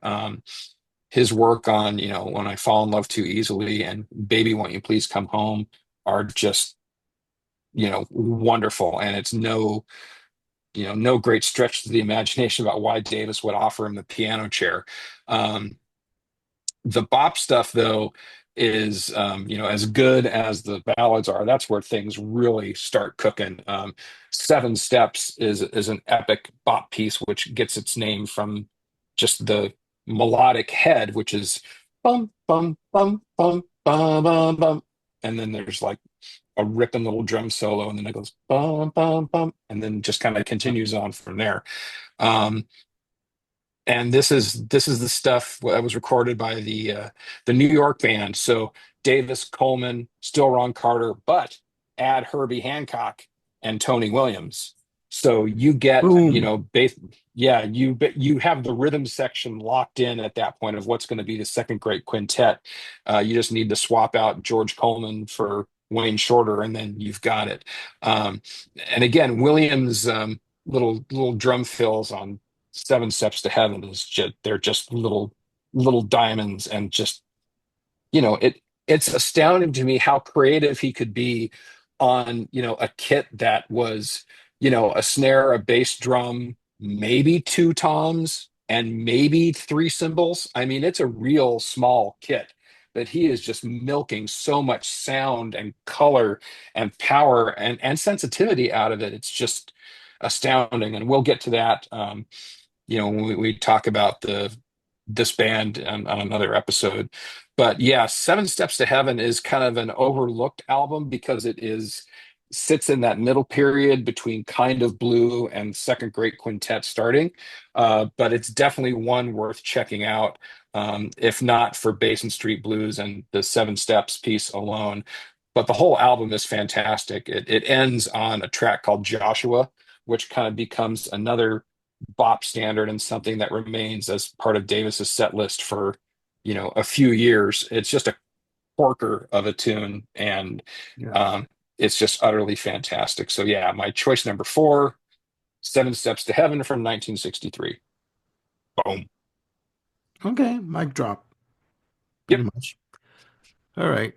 His work on, When I Fall in Love Too Easily and Baby Won't You Please Come Home are just wonderful. And it's no great stretch to the imagination about why Davis would offer him the piano chair. Um, the bop stuff, though, is as good as the ballads are. That's where things really start cooking. Seven Steps is an epic bop piece, which gets its name from just the melodic head, which is bum bum bum bum bum bum bum, and then there's like a ripping little drum solo, and then it goes bum bum bum, and then just kind of continues on from there. Um, and this is the stuff that was recorded by the New York band. So Davis, Coleman, still Ron Carter, but add Herbie Hancock and Tony Williams. So you get, Boom. yeah, you have the rhythm section locked in at that point of what's going to be the second great quintet. You just need to swap out George Coleman for Wayne Shorter, and then you've got it. And again, Williams' little drum fills on Seven Steps to Heaven is just they're just little diamonds, and just it's astounding to me how creative he could be on a kit that was a snare, a bass drum, maybe two toms, and maybe three cymbals. I mean, it's a real small kit, but he is just milking so much sound and color and power and sensitivity out of it. It's just astounding, and we'll get to that when we talk about this band on another episode. But yeah, Seven Steps to Heaven is kind of an overlooked album because it is sits in that middle period between Kind of Blue and Second Great Quintet starting. But it's definitely one worth checking out, if not for Basin Street Blues and the Seven Steps piece alone. But the whole album is fantastic. It ends on a track called Joshua, which kind of becomes another bop standard and something that remains as part of Davis's set list for a few years. It's just a corker of a tune, and Yes. it's just utterly fantastic. So yeah, my choice number four, Seven Steps to Heaven from 1963. Boom. Okay, mic drop. Yep. Pretty much. All right.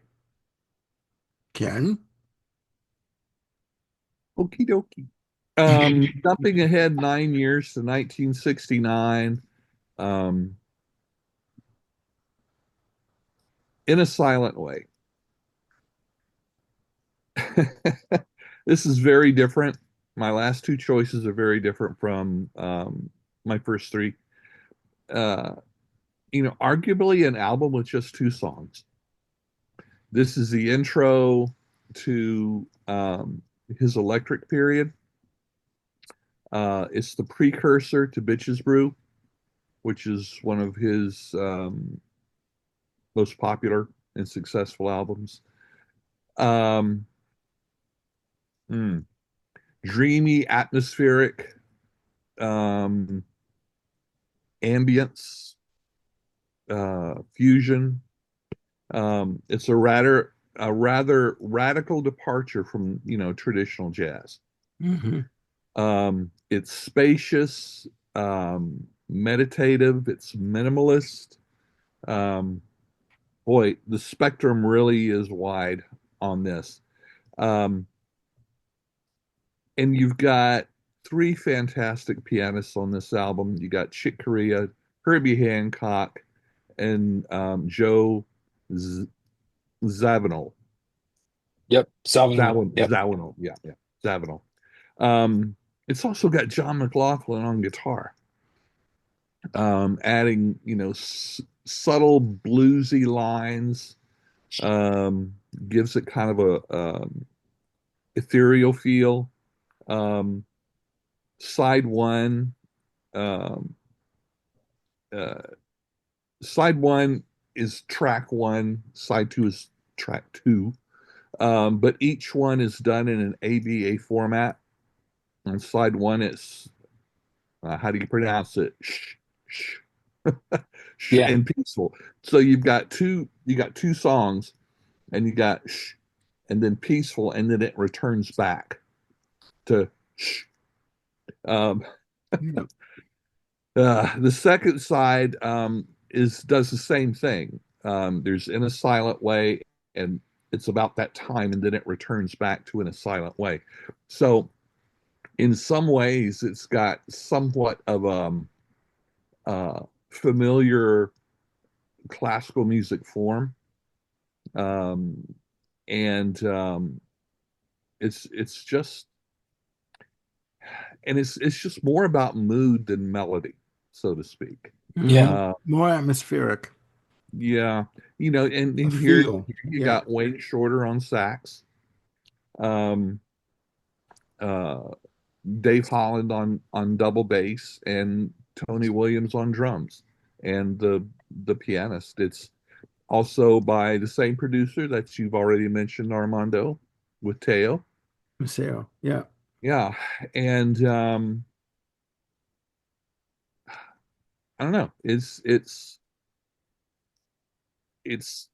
Ken? Okie dokie. Jumping ahead 9 years to 1969. Um, in a Silent Way. This is very different. My last two choices are very different from my first three. Uh, arguably an album with just two songs. This is the intro to his Electric period. It's the precursor to Bitches Brew, which is one of his most popular and successful albums. Dreamy, atmospheric, ambience, fusion. It's a rather radical departure from traditional jazz. Mm-hmm. It's spacious, meditative. It's minimalist. Boy, the spectrum really is wide on this. And you've got three fantastic pianists on this album. You got Chick Corea, Herbie Hancock, and Joe Zawinul. Yep. Salvin. Yep. Zawinul. Yeah. Zawinul. It's also got John McLaughlin on guitar, adding subtle bluesy lines. Gives it kind of a ethereal feel. Side one, um, uh, side one is track one. Side two is track two. But each one is done in an ABA format. On side one, it's how do you pronounce it? Shh, shh, shh, Yeah. and peaceful. So you've got two. You got two songs, and you got shh, and then peaceful, and then it returns back to shh. Um, the second side does the same thing. There's In a Silent Way and it's about that time, and then it returns back to In a Silent Way. So in some ways, it's got somewhat of familiar classical music form, um, and it's just it's just more about mood than melody, so to speak. Yeah. More atmospheric. Yeah, you know, and A here feel. you Yeah. got Wayne Shorter on sax, um, uh, Dave Holland on double bass, and Tony Williams on drums, and the pianist. It's also by the same producer that you've already mentioned, Armando, with Teo. Maceo. Yeah. Yeah, and I don't know. It's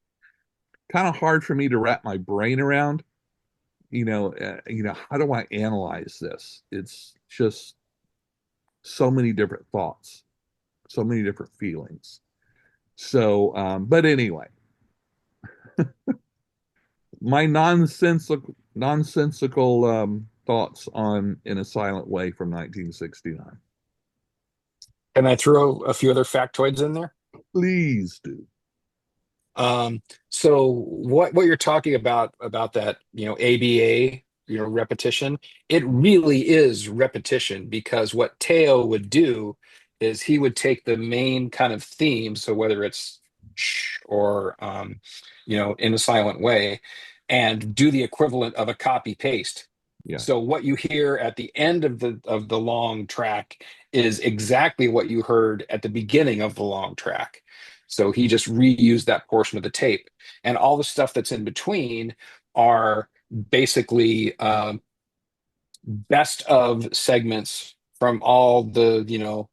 kind of hard for me to wrap my brain around. How do I analyze this? It's just so many different thoughts, so many different feelings. So, but anyway, my nonsensical thoughts on In a Silent Way from 1969. Can I throw a few other factoids in there? Please do. So what you're talking about that, ABA, repetition, it really is repetition, because what Teo would do is he would take the main kind of theme, so whether it's shh or In a Silent Way, and do the equivalent of a copy paste. Yeah. So what you hear at the end of the long track is exactly what you heard at the beginning of the long track. So he just reused that portion of the tape, and all the stuff that's in between are basically best of segments from all the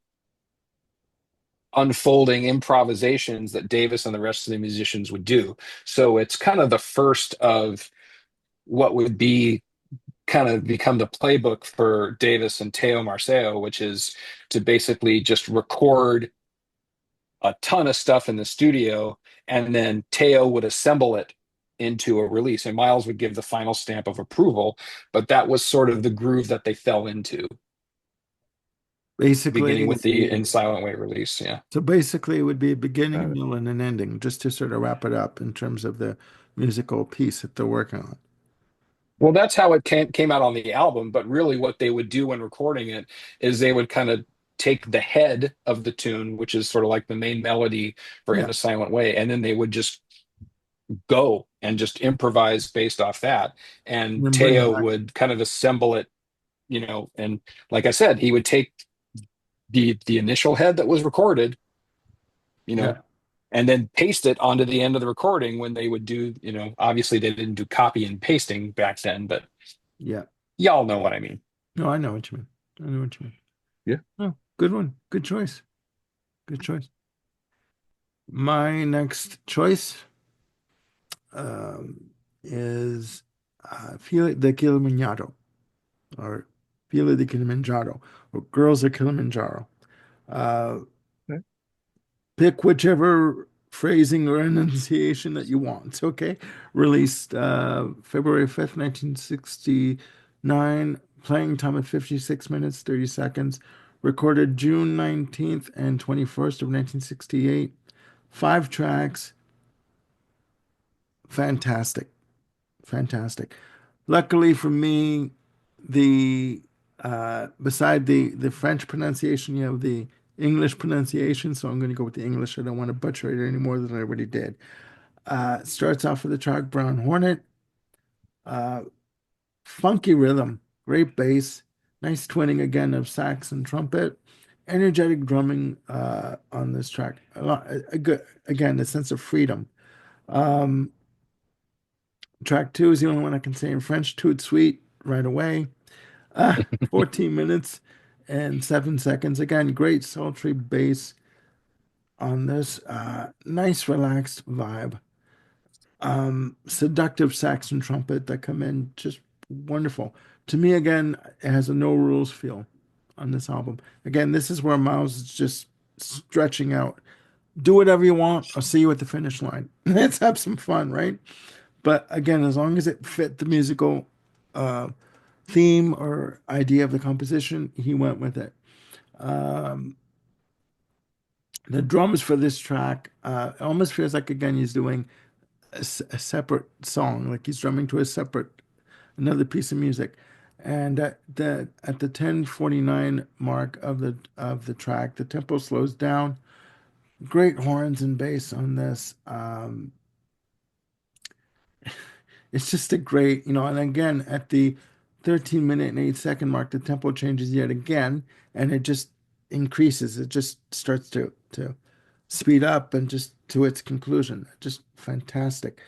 unfolding improvisations that Davis and the rest of the musicians would do. So it's kind of the first of what would be kind of become the playbook for Davis and Teo Maceo, which is to basically just record a ton of stuff in the studio, and then Teo would assemble it into a release, and Miles would give the final stamp of approval. But that was sort of the groove that they fell into, beginning with the In Silent Way release. Yeah. So basically, it would be a beginning, a middle, and an ending, just to sort of wrap it up in terms of the musical piece that they're working on. Well, that's how it came out on the album. But really, what they would do when recording it is they would kind of take the head of the tune, which is sort of like the main melody for Yeah. In a Silent Way, and then they would just go and just improvise based off that. And Then bring it Teo back. would kind of assemble it, and like I said, he would take the initial head that was recorded, Yeah. and then paste it onto the end of the recording when they would do, obviously they didn't do copy and pasting back then, but Yeah. y'all know what I mean. No, I know what you mean. I know what you mean. Yeah. Oh, good one. Good choice. Good choice. My next choice is Fila de Kilimanjaro, or Fila de Kilimanjaro, or Girls of Kilimanjaro. Okay. Pick whichever phrasing or enunciation that you want. Okay. Released February 5th, 1969. Playing time of 56 minutes, 30 seconds. Recorded June 19th and 21st of 1968. 5 tracks. Fantastic. Fantastic. Luckily for me, the beside the French pronunciation, you have the English pronunciation, so I'm going to go with the English. I don't want to butcher it any more than I already did. Starts off with the track Brown Hornet. Uh, Funky rhythm, great bass, nice twinning again of sax and trumpet, energetic drumming on this track. A good, again, a sense of freedom. Um, Track 2 is the only one I can say in French. Tout de suite, right away. 14 minutes and 7 seconds. Again, great sultry bass on this. Nice, relaxed vibe. Seductive sax and trumpet that come in just wonderful. To me, again, it has a no rules feel on this album. Again, this is where Miles is just stretching out. Do whatever you want. I'll see you at the finish line. Let's have some fun, right? But again, as long as it fit the musical uh, theme or idea of the composition, he went with it. Um, the drums for this track, it almost feels like again he's doing a separate song, like he's drumming to a separate another piece of music. And at the 10:49 mark of the track, the tempo slows down. Great horns and bass on this. It's just a great, and again at the 13-minute and 8-second mark, the tempo changes yet again, and it just increases. It just starts to speed up and just to its conclusion. Just fantastic.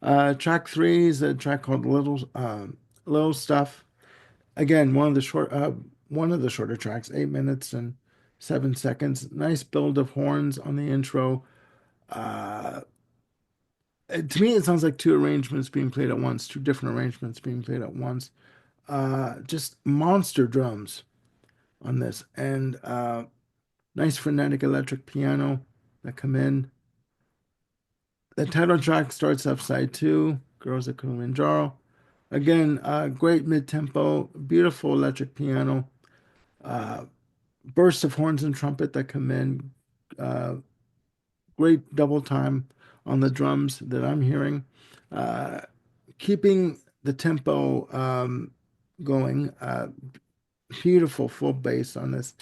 Track three is a track called Little Stuff. Again, one of the shorter tracks, 8 minutes and 7 seconds. Nice build of horns on the intro. Uh, to me, it sounds like two arrangements being played at once, two different arrangements being played at once. Just monster drums on this, and nice frenetic electric piano that come in. The title track starts off side two, Girls of Kilimanjaro. Again, great mid-tempo, beautiful electric piano, uh, bursts of horns and trumpet that come in. Uh, Great double time on the drums that I'm hearing. Uh, Keeping the tempo going. Beautiful full bass on this,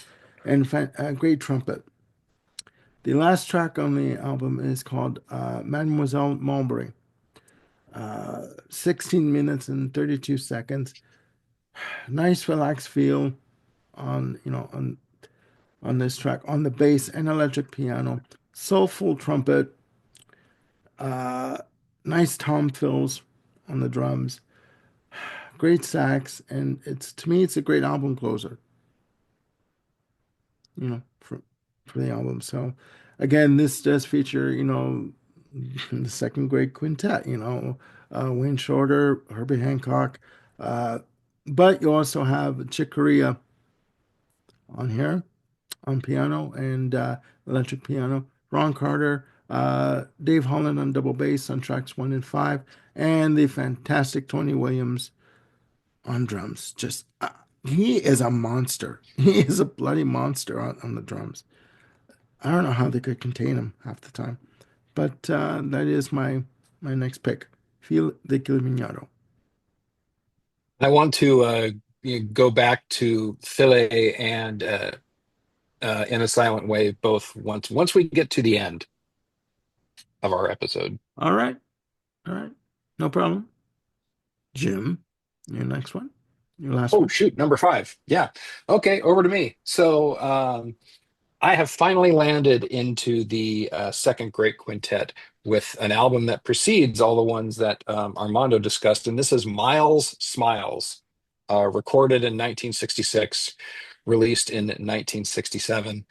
and great trumpet. The last track on the album is called Mademoiselle Mulberry. 16 minutes and 32 seconds. Nice relaxed feel on this track on the bass and electric piano. Soulful trumpet. Uh, Nice tom fills on the drums. Great sax, and to me it's a great album closer. For the album. So again, this does feature the second great quintet. Wayne Shorter, Herbie Hancock, uh, but you also have Chick Corea on here on piano and electric piano. Ron Carter, Dave Holland on double bass on tracks 1 and 5, and the fantastic Tony Williams on drums. Just he is a monster. He is a bloody monster on the drums. I don't know how they could contain him half the time, but that is my next pick. Feel the Kilimanjaro. I want to go back to Philae and In a Silent Way both once we get to the end of our episode. All right, all right, no problem. Jim, your next one, your last Oh one. shoot, number 5. Yeah. Okay, over to me. So I have finally landed into the second great quintet with an album that precedes all the ones that Armando discussed, and this is Miles Smiles, recorded in 1966, released in 1967.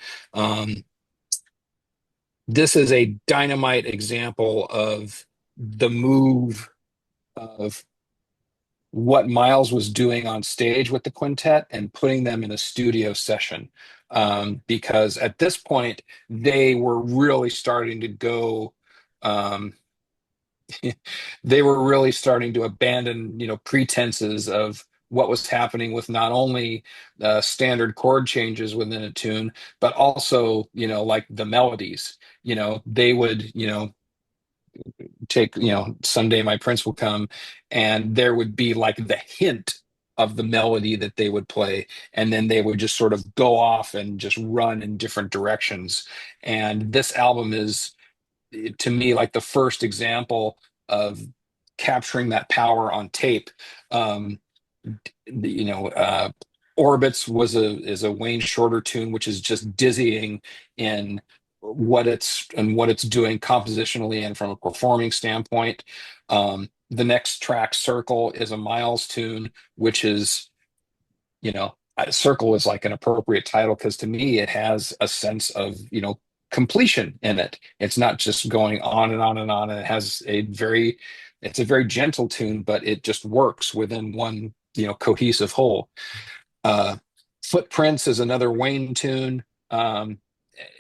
This is a dynamite example of the move of what Miles was doing on stage with the quintet and putting them in a studio session. Because at this point, they were really starting to go, um, they were really starting to abandon, pretenses of what was happening with not only standard chord changes within a tune, but also, like the melodies. They would, take, Someday My Prince Will Come, and there would be like the hint of the melody that they would play, and then they would just sort of go off and just run in different directions. And this album is, to me, like the first example of capturing that power on tape. um you know Orbits is a Wayne Shorter tune, which is just dizzying in what it's doing compositionally and from a performing standpoint. The next track, Circle, is a Miles tune, which is, Circle is like an appropriate title because to me it has a sense of, completion in it. It's not just going on and on and on. And it's a very gentle tune, but it just works within one, cohesive whole. Uh, Footprints is another Wayne tune.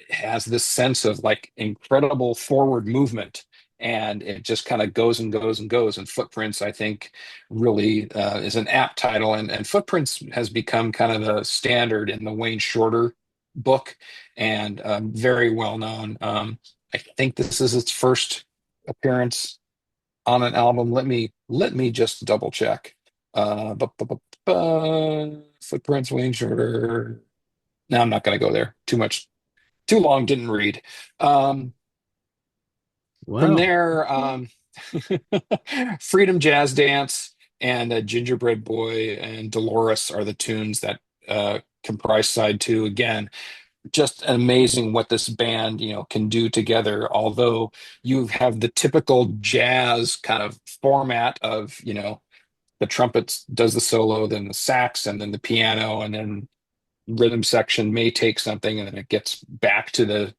Has this sense of like incredible forward movement and it just kind of goes and goes and goes. And Footprints, I think, really is an apt title, and Footprints has become kind of the standard in the Wayne Shorter book, and very well known. I think this is its first appearance on an album. Let me just double check. Footprints, Wayne Shorter. No, I'm not going to go there. Too much, too long. Didn't read. From Wow. there, Freedom Jazz Dance and Gingerbread Boy and Dolores are the tunes that comprise side two. Again, just amazing what this band, can do together. Although you have the typical jazz kind of format of, the trumpet does the solo, then the sax, and then the piano, and then rhythm section may take something, and then it gets back to the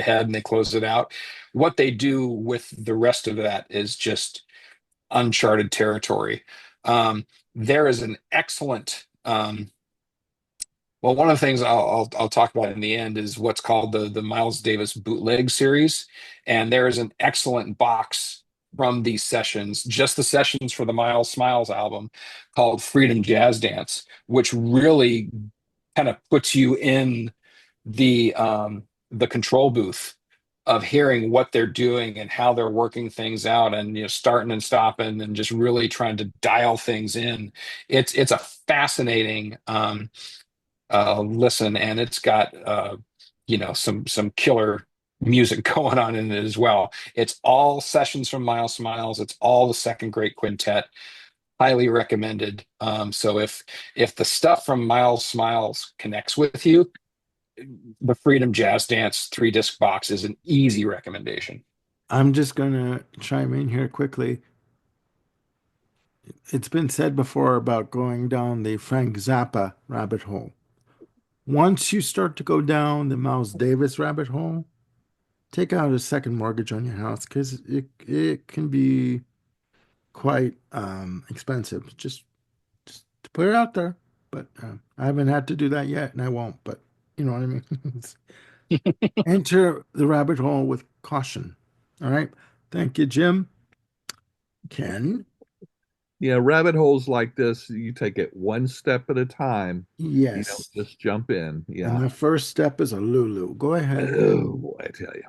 head, and they close it out. What they do with the rest of that is just uncharted territory. There is an excellent well, one of the things I'll talk about in the end is what's called the Miles Davis bootleg series, and there is an excellent box from these sessions, just the sessions for the Miles Smiles album, called Freedom Jazz Dance, which really kind of puts you in the control booth of hearing what they're doing and how they're working things out, and starting and stopping and just really trying to dial things in. It's a fascinating listen, and it's got some killer music going on in it as well. It's all sessions from Miles Smiles. It's all the second great quintet. Highly recommended. So if the stuff from Miles Smiles connects with you, the Freedom Jazz Dance 3-disc box is an easy recommendation. I'm just going to chime in here quickly. It's been said before about going down the Frank Zappa rabbit hole. Once you start to go down the Miles Davis rabbit hole, take out a second mortgage on your house because it can be quite expensive. Just to put it out there. But I haven't had to do that yet, and I won't. But you know what I mean. Enter the rabbit hole with caution. All right. Thank you, Jim. Ken. Yeah, rabbit holes like this, you take it one step at a time. You don't Yes. just jump in. And Yeah. the first step is a Lulu. Go ahead. Oh boy, I tell you.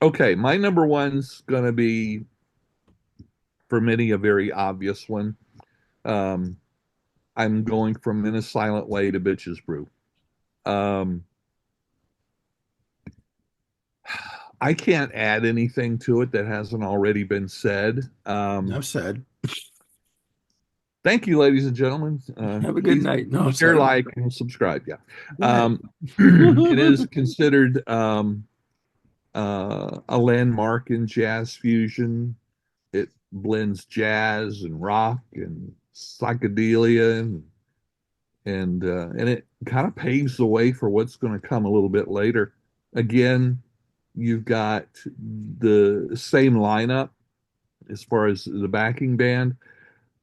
Okay, my number one's gonna be for many a very obvious one. Um, I'm going from In a Silent Way to Bitches Brew. Um, I can't add anything to it that hasn't already been said. Enough said. Thank you, ladies and gentlemen. Have a good Please night. No, share, sorry. like, and subscribe. Yeah. Go ahead. It is considered a landmark in jazz fusion. It blends jazz and rock and psychedelia, and it kind of paves the way for what's going to come a little bit later. Again, you've got the same lineup as far as the backing band,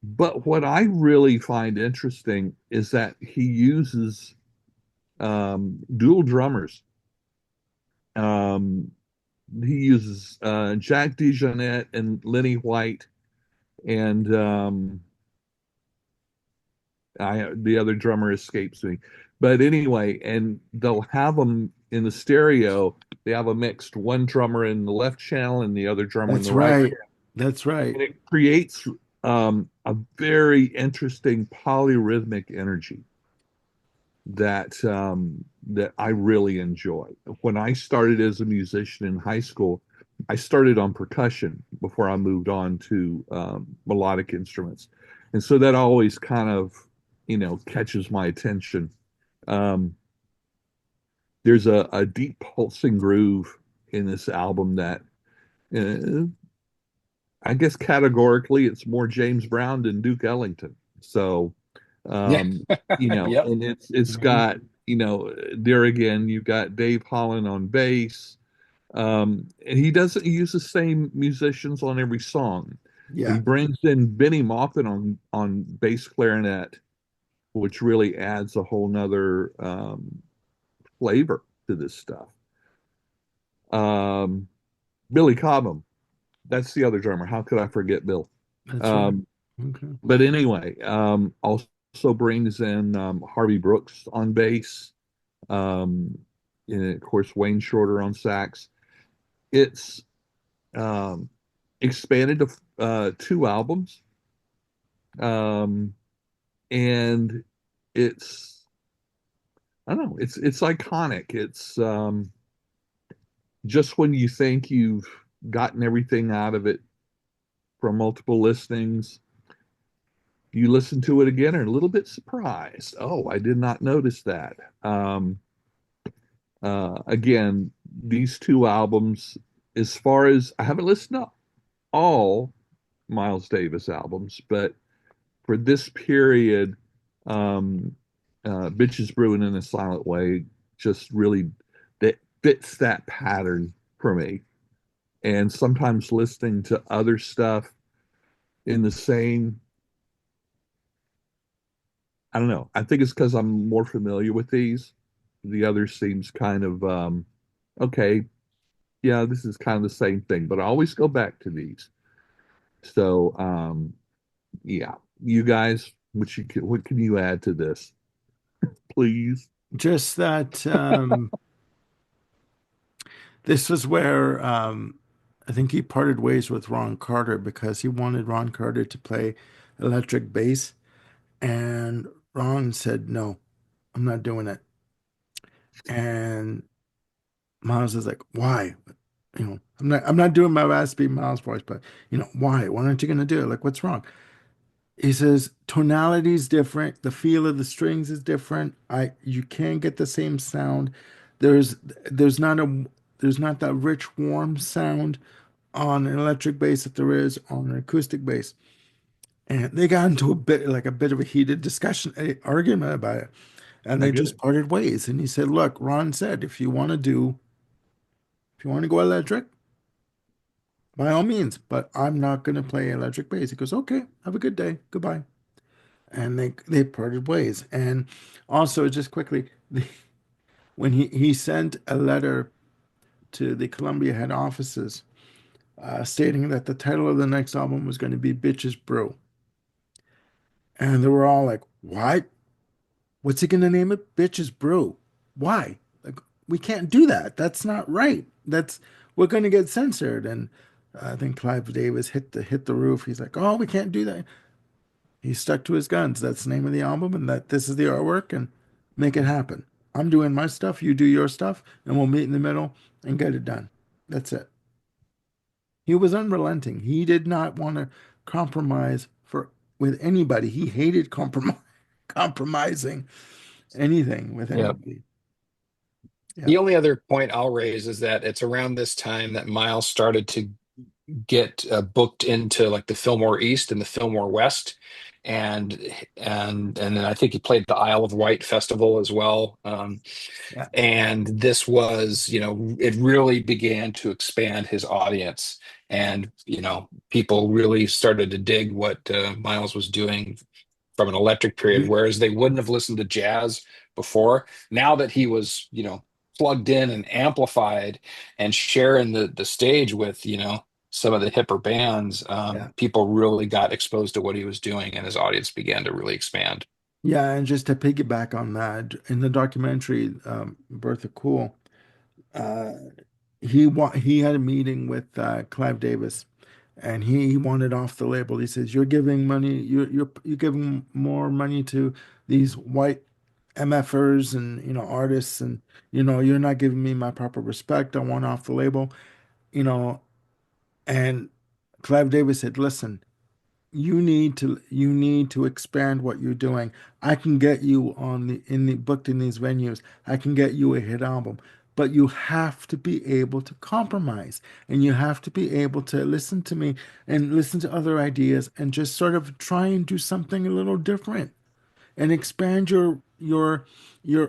but what I really find interesting is that he uses dual drummers. Um, he uses Jack DeJohnette and Lenny White, and the other drummer escapes me. But anyway, and they'll have them in the stereo. They have a mixed one drummer in the left channel and the other drummer in That's the right right. channel. That's right. And it creates a very interesting polyrhythmic energy that I really enjoy. When I started as a musician in high school, I started on percussion before I moved on to melodic instruments, and so that always kind of catches my attention. Um, there's a deep pulsing groove in this album that uh, I guess categorically it's more James Brown than Duke Ellington. So Yeah. um, Yep. and it's Mhm. got, there again, you've got Dave Holland on bass. And he doesn't use the same musicians on every song. He Yeah. brings in Benny Maupin on bass clarinet, which really adds a whole nother flavor to this stuff. Um, Billy Cobham That's the other drummer. How could I forget Bill? That's right. Um, Okay. but anyway, also brings in Harvey Brooks on bass. Um, and of course, Wayne Shorter on sax. It's um, expanded to 2 albums. Um, and it's I don't know, it's iconic. It's just when you think you've gotten everything out of it from multiple listenings, you listen to it again and are a little bit surprised. Oh, I did not notice that. Again, these 2 albums, as far as I haven't listened to all Miles Davis albums, but for this period, um, Bitches Brewing in a Silent Way just really that fits that pattern for me. And sometimes listening to other stuff in the same, I don't know. I think it's because I'm more familiar with these. The other seems kind of okay, yeah, this is kind of the same thing, but I always go back to these. So yeah, you guys, what can you add to this, please? Just that this was where I think he parted ways with Ron Carter because he wanted Ron Carter to play electric bass, and Ron said, "No, I'm not doing it." And Miles is like, "Why?" I'm not doing my raspy Miles voice, but why? Why aren't you gonna do it? Like, what's wrong? He says tonality is different, the feel of the strings is different. You can't get the same sound. There's there's not a there's not that rich, warm sound on an electric bass that there is on an acoustic bass. And they got into a bit of a heated discussion, argument about it. And I they get just it. parted ways. And he said, "Look, Ron said, if you want to go electric, by all means, but I'm not going to play electric bass." He goes, "Okay, have a good day. Goodbye." And they parted ways. And also, just quickly, when he sent a letter to the Columbia head offices stating that the title of the next album was going to be Bitches Brew. And they were all like, "What? What's he going to name it? Bitches Brew. Why? Like, we can't do that. That's not right. We're going to get censored." And I think Clive Davis hit the roof. He's like, "Oh, we can't do that." He stuck to his guns. That's the name of the album, and that this is the artwork, and make it happen. I'm doing my stuff, you do your stuff, and we'll meet in the middle and get it done. That's it. He was unrelenting. He did not want to compromise for with anybody. He hated compromising anything with Yeah. anybody. Yeah. The only other point I'll raise is that it's around this time that Miles started to get booked into like the Fillmore East and the Fillmore West, and then I think he played the Isle of Wight Festival as well. Yeah. And this was, it really began to expand his audience, and people really started to dig what Miles was doing from an electric period, whereas they wouldn't have listened to jazz before. Now that he was, plugged in and amplified and sharing the stage with, some of the hipper bands, Yeah. people really got exposed to what he was doing, and his audience began to really expand. Yeah. And just to piggyback on that, in the documentary, Bertha Cool, uh, he had a meeting with Clive Davis, and he wanted off the label. He says, "You're giving money. You're giving more money to these white MFers and artists, and you're not giving me my proper respect. I want off the label." You know, and Clive Davis said, "Listen, you need to expand what you're doing. I can get you booked in these venues. I can get you a hit album, but you have to be able to compromise, and you have to be able to listen to me and listen to other ideas and just sort of try and do something a little different and expand your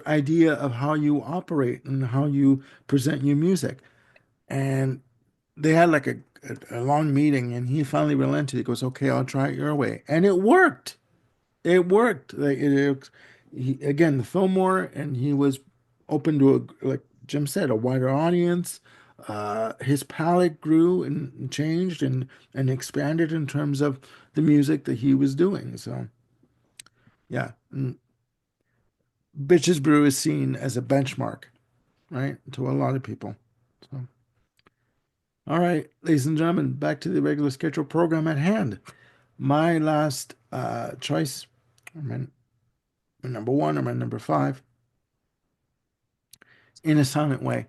idea of how you operate and how you present your music." And they had like a long meeting, and he finally relented. He goes, "Okay, I'll try it your way." And it worked. It worked. Again, the Fillmore, and he was open to like Jim said, a wider audience. His palette grew and changed and expanded in terms of the music that he was doing. So yeah, Bitches Brew is seen as a benchmark, right, to a lot of people. So, all right, ladies and gentlemen, back to the regular schedule program at hand. My last choice, my number one or my number five, In a Silent Way.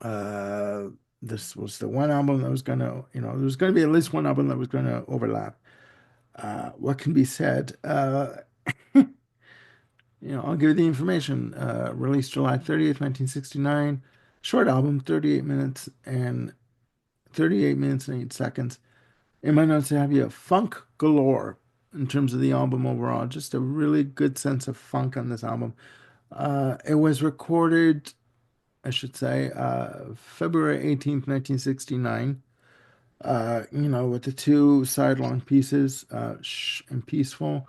Uh, this was the one album that was gonna, there was gonna be at least one album that was gonna overlap. What can be said? I'll give you the information. Released July 30th, 1969. Short album, 38 minutes and 8 seconds. In my notes, I have you funk galore in terms of the album overall. Just a really good sense of funk on this album. It was recorded, I should say, February 18th, 1969. With the two side-long pieces, Shh and Peaceful.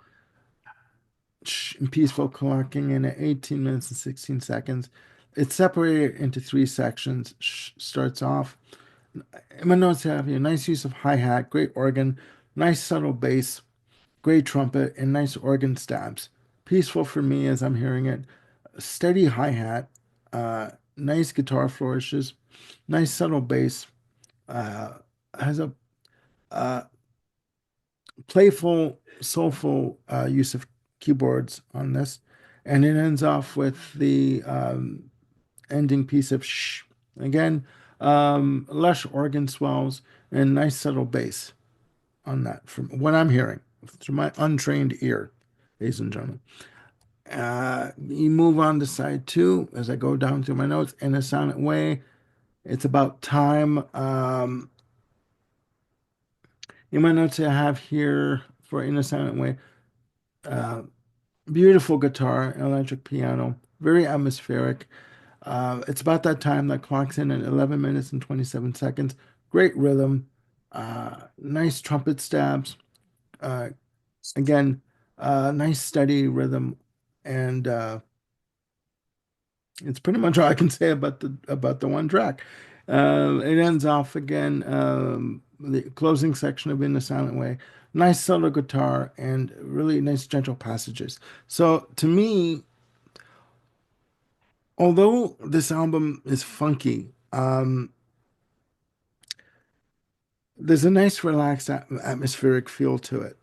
Shh and Peaceful clocking in at 18 minutes and 16 seconds. It's separated into three sections. Shh starts off. In my notes, I have a nice use of hi-hat, great organ, nice subtle bass, great trumpet, and nice organ stabs. Peaceful for me as I'm hearing it. Steady hi-hat, nice guitar flourishes, nice subtle bass, uh, has a uh, playful, soulful use of keyboards on this, and it ends off with the ending piece of shh. Again, lush organ swells and nice subtle bass on that from what I'm hearing through my untrained ear, ladies and gentlemen. You move on to side two as I go down through my notes. In a Silent Way, it's about time. In my notes, I have here for In a Silent Way, uh, beautiful guitar, electric piano, very atmospheric. It's about that time that clocks in at 11 minutes and 27 seconds. Great rhythm, nice trumpet stabs. Uh, again, nice steady rhythm, and it's pretty much all I can say about the one track. It ends off again. The closing section of In the Silent Way. Nice solo guitar and really nice gentle passages. So to me, although this album is funky, there's a nice relaxed atmospheric feel to it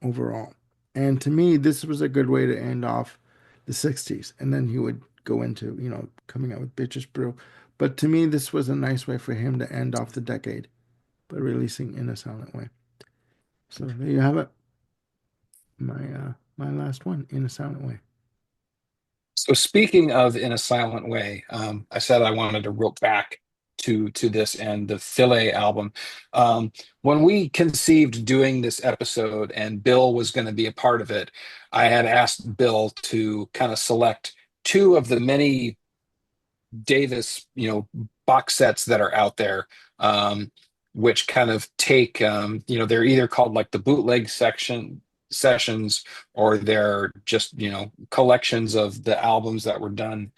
overall. And to me, this was a good way to end off the 60s. And then he would go into, coming out with Bitches Brew. But to me, this was a nice way for him to end off the decade by releasing In a Silent Way. So there you have it. My last one, In a Silent Way. So speaking of In a Silent Way, I said I wanted to rope back to this and the Philae album. When we conceived doing this episode and Bill was going to be a part of it, I had asked Bill to kind of select two of the many Davis, box sets that are out there, which kind of take, they're either called like the bootleg section sessions, or they're just, collections of the albums that were done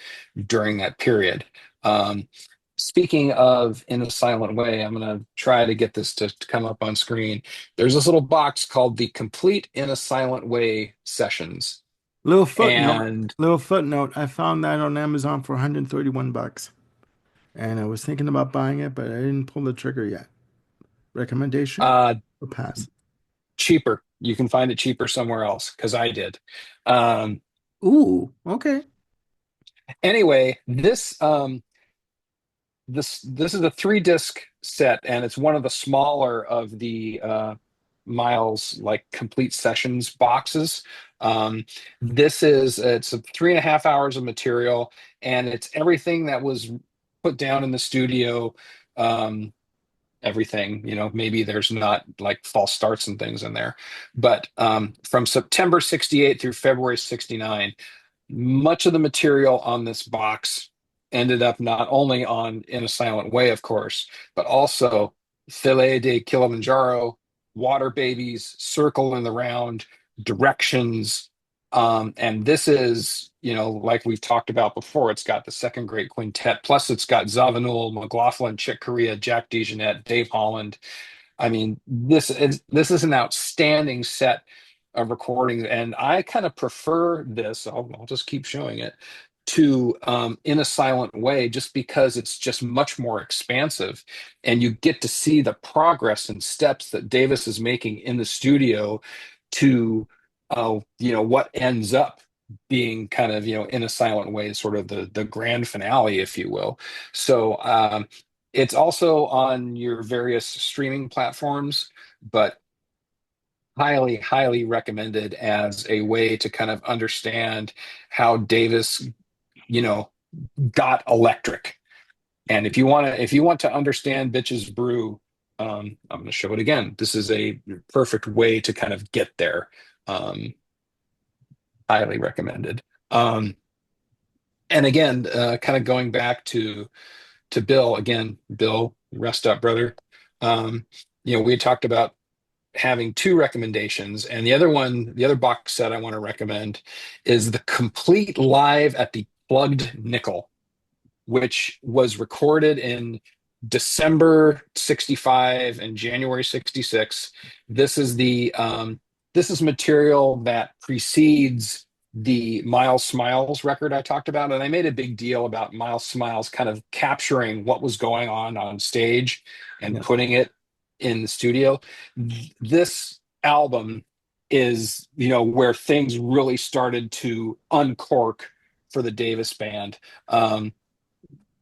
during that period. Um, Speaking of In a Silent Way, I'm going to try to get this to come up on screen. There's this little box called the Complete In a Silent Way Sessions. Little footnote, And little footnote. I found that on Amazon for 131 bucks. And I was thinking about buying it, but I didn't pull the trigger yet. Recommendation uh, or pass? cheaper. You can find it cheaper somewhere else because I did. Um, Ooh, okay. anyway, this is a 3 disc set, and it's one of the smaller of the Miles like complete sessions boxes. It's a 3.5 hours of material, and it's everything that was put down in the studio. Um, Everything, maybe there's not like false starts and things in there, but from September 68 through February 69, much of the material on this box ended up not only on In a Silent Way, of course, but also Filet de Kilimanjaro, Water Babies, Circle in the Round, Directions, And this is, like we've talked about before, it's got the second great quintet, plus it's got Zawinul, McLaughlin, Chick Corea, Jack DeJohnette, Dave Holland. I mean, this is an outstanding set of recordings, and I kind of prefer this. I'll just keep showing it to In a Silent Way, just because it's just much more expansive, and you get to see the progress and steps that Davis is making in the studio to, what ends up being kind of, In a Silent Way, sort of the grand finale, if you will. So it's also on your various streaming platforms, but highly, highly recommended as a way to kind of understand how Davis, you know, got electric. And if you want to understand Bitches Brew, I'm going to show it again. This is a perfect way to kind of get there. Um, Highly recommended. Um, and again, kind of going back to Bill again. Bill, rest up, brother. Um, we had talked about having two recommendations, and the other box set I want to recommend is the complete live at the Plugged Nickel, which was recorded in December 65 and January 66. This is material that precedes the Miles Smiles record I talked about, and I made a big deal about Miles Smiles kind of capturing what was going on stage and Yeah. putting it in the studio. This album is, where things really started to uncork for the Davis band.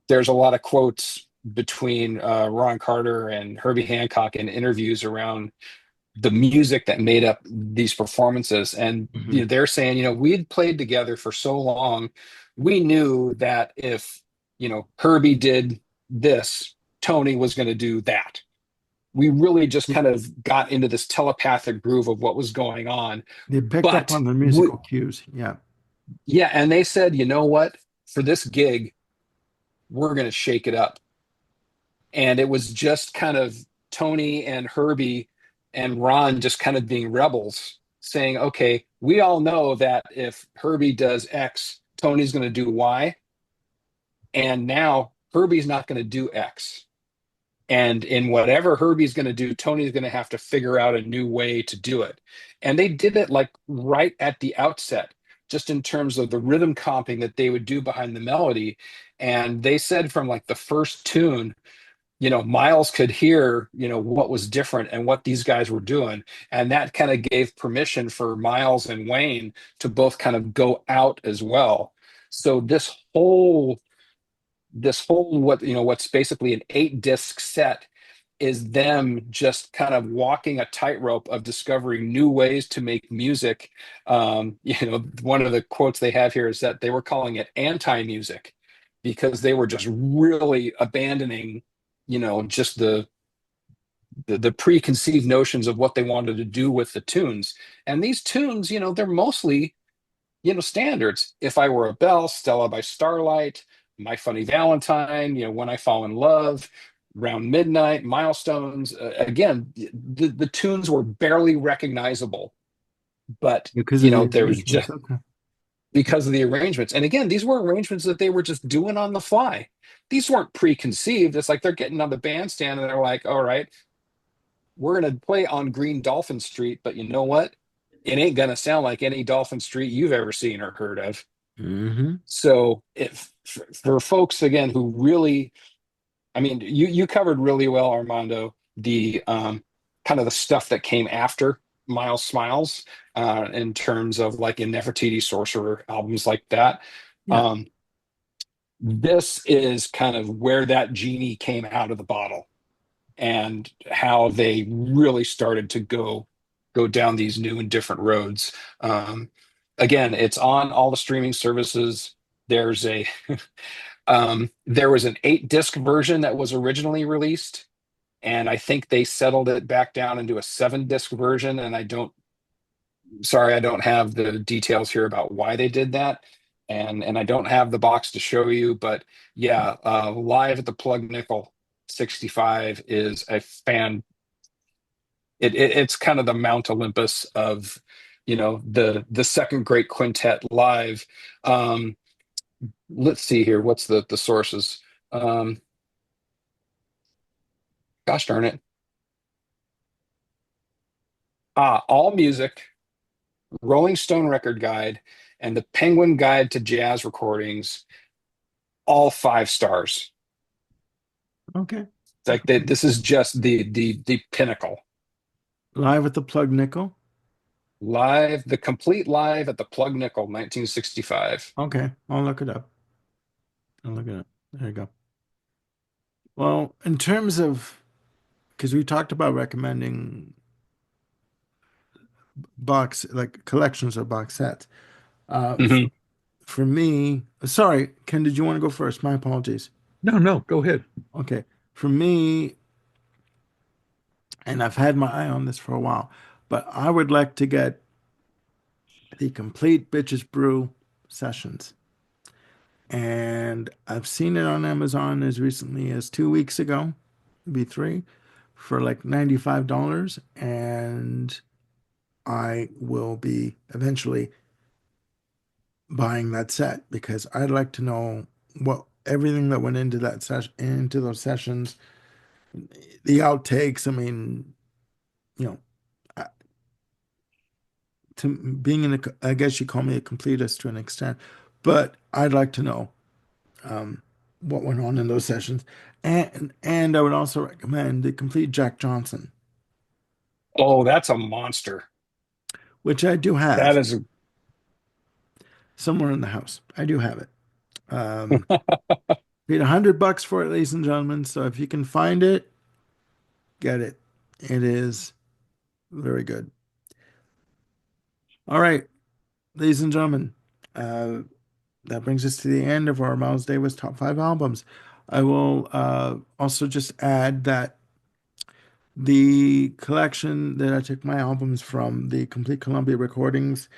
There's a lot of quotes between Ron Carter and Herbie Hancock in interviews around the music that made up these performances. And Mhm. they're saying, we had played together for so long, we knew that if, Herbie did this, Tony was going to do that. We really just Yeah. kind of got into this telepathic groove of what was going on. They picked up But on the musical cues. Yeah. yeah, and they said, you know what? For this gig, we're going to shake it up. And it was just kind of Tony and Herbie and Ron just kind of being rebels, saying, okay, we all know that if Herbie does X, Tony's going to do Y. And now Herbie's not going to do X. And in whatever Herbie's going to do, Tony's going to have to figure out a new way to do it. And they did it like right at the outset, just in terms of the rhythm comping that they would do behind the melody. And they said from like the first tune, Miles could hear, what was different and what these guys were doing. And that kind of gave permission for Miles and Wayne to both kind of go out as well. So this whole what's basically an 8 disc set is them just kind of walking a tightrope of discovering new ways to make music. One of the quotes they have here is that they were calling it anti-music because they were just really abandoning, just the preconceived notions of what they wanted to do with the tunes. And these tunes, they're mostly, standards. If I Were a Belle, Stella by Starlight, My Funny Valentine, When I Fall in Love, Round Midnight, Milestones. Again, the tunes were barely recognizable, but Because of the there was arrangements. just Okay. because of the arrangements. And again, these were arrangements that they were just doing on the fly. These weren't preconceived. It's like they're getting on the bandstand and they're like, all right, we're going to play on Green Dolphin Street, but you know what? It ain't going to sound like any Dolphin Street you've ever seen or heard of. Hmm. So if for folks again who really, I mean, you covered really well, Armando, the kind of the stuff that came after Miles Smiles, in terms of like in Nefertiti, Sorcerer, albums like that. Yeah. Um, this is kind of where that genie came out of the bottle and how they really started to go down these new and different roads. Again, it's on all the streaming services. There's a there was an 8 disc version that was originally released, and I think they settled it back down into a 7 disc version. And I don't have the details here about why they did that. And I don't have the box to show you, but yeah, Live at the Plug Nickel 65 is a fan. It's kind of the Mount Olympus of the second great quintet live. Um, let's see here. What's the sources? Um, gosh darn it. All Music, Rolling Stone Record Guide, and the Penguin Guide to Jazz Recordings, all 5 stars. Okay. It's like this is just the pinnacle. Live at the Plug Nickel. Live, the complete live at the Plug Nickel, 1965. Okay, I'll look it up. I'll look it up. There you go. Well, in terms of, because we talked about recommending box like collections or box sets. Mhm. For me, sorry, Ken, did you want to go first? My apologies. No, no, go ahead. Okay, for me, and I've had my eye on this for a while, but I would like to get the complete Bitches Brew sessions. And I've seen it on Amazon as recently as 2 weeks ago, maybe three, for like $95. And I will be eventually buying that set because I'd like to know what everything that went into that session, into those sessions, the outtakes. I mean, you know, uh, to being in a, I guess you call me a completist to an extent, but I'd like to know what went on in those sessions, and I would also recommend the complete Jack Johnson, Oh, that's a monster. which I do That have is somewhere in the house. I do have it. Paid $100 for it, ladies and gentlemen. So if you can find it, get it. It is very good. All right, ladies and gentlemen, uh, that brings us to the end of our Miles Davis top 5 albums. I will also just add that the collection that I took my albums from, the Complete Columbia Recordings,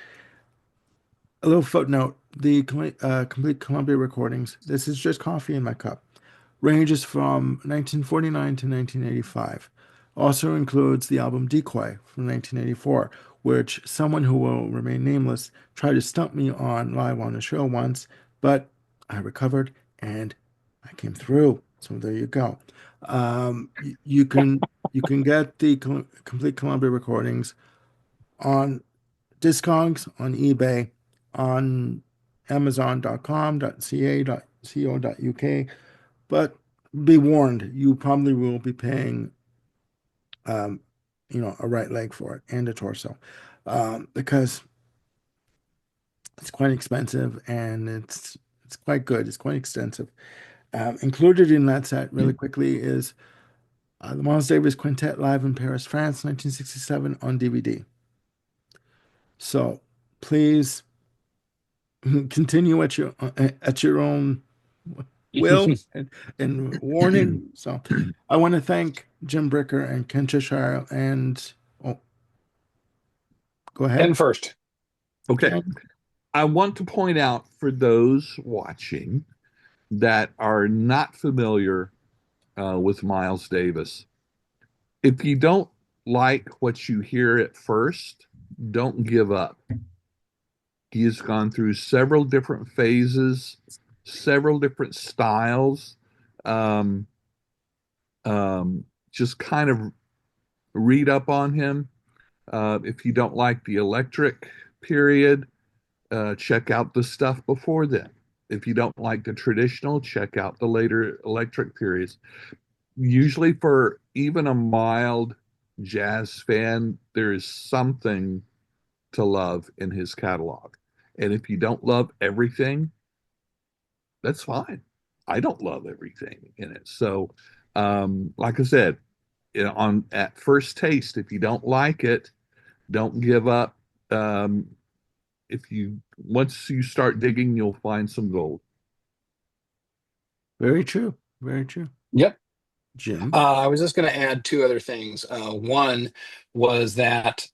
a little footnote, the Complete Columbia Recordings, this is just coffee in my cup, ranges from 1949 to 1985. Also includes the album Decoy from 1984, which someone who will remain nameless tried to stump me on live on a show once, but I recovered and I came through. So there you go. You can get the Complete Columbia Recordings on Discogs, on eBay, on Amazon.com.ca.co.uk. But be warned, you probably will be paying, um, a right leg for it and a torso, because it's quite expensive and it's quite good. It's quite extensive. Included in that set, really quickly, is the Miles Davis Quintet live in Paris, France, 1967 on DVD. So please continue at your own will and warning. So I want to thank Jim Bricker and Ken Cheshire and oh, go ahead. Ken first. Okay. Ken. I want to point out for those watching that are not familiar with Miles Davis, if you don't like what you hear at first, don't give up. He has gone through several different phases, several different styles. Um, just kind of read up on him. If you don't like the electric period, check out the stuff before then. If you don't like the traditional, check out the later electric periods. Usually, for even a mild jazz fan, there is something to love in his catalog. And if you don't love everything, that's fine. I don't love everything in it. So, like I said, on at first taste, if you don't like it, don't give up. Um, if you once you start digging, you'll find some gold. Very true. Very true. Yep. Jim. I was just going to add 2 other things. One was that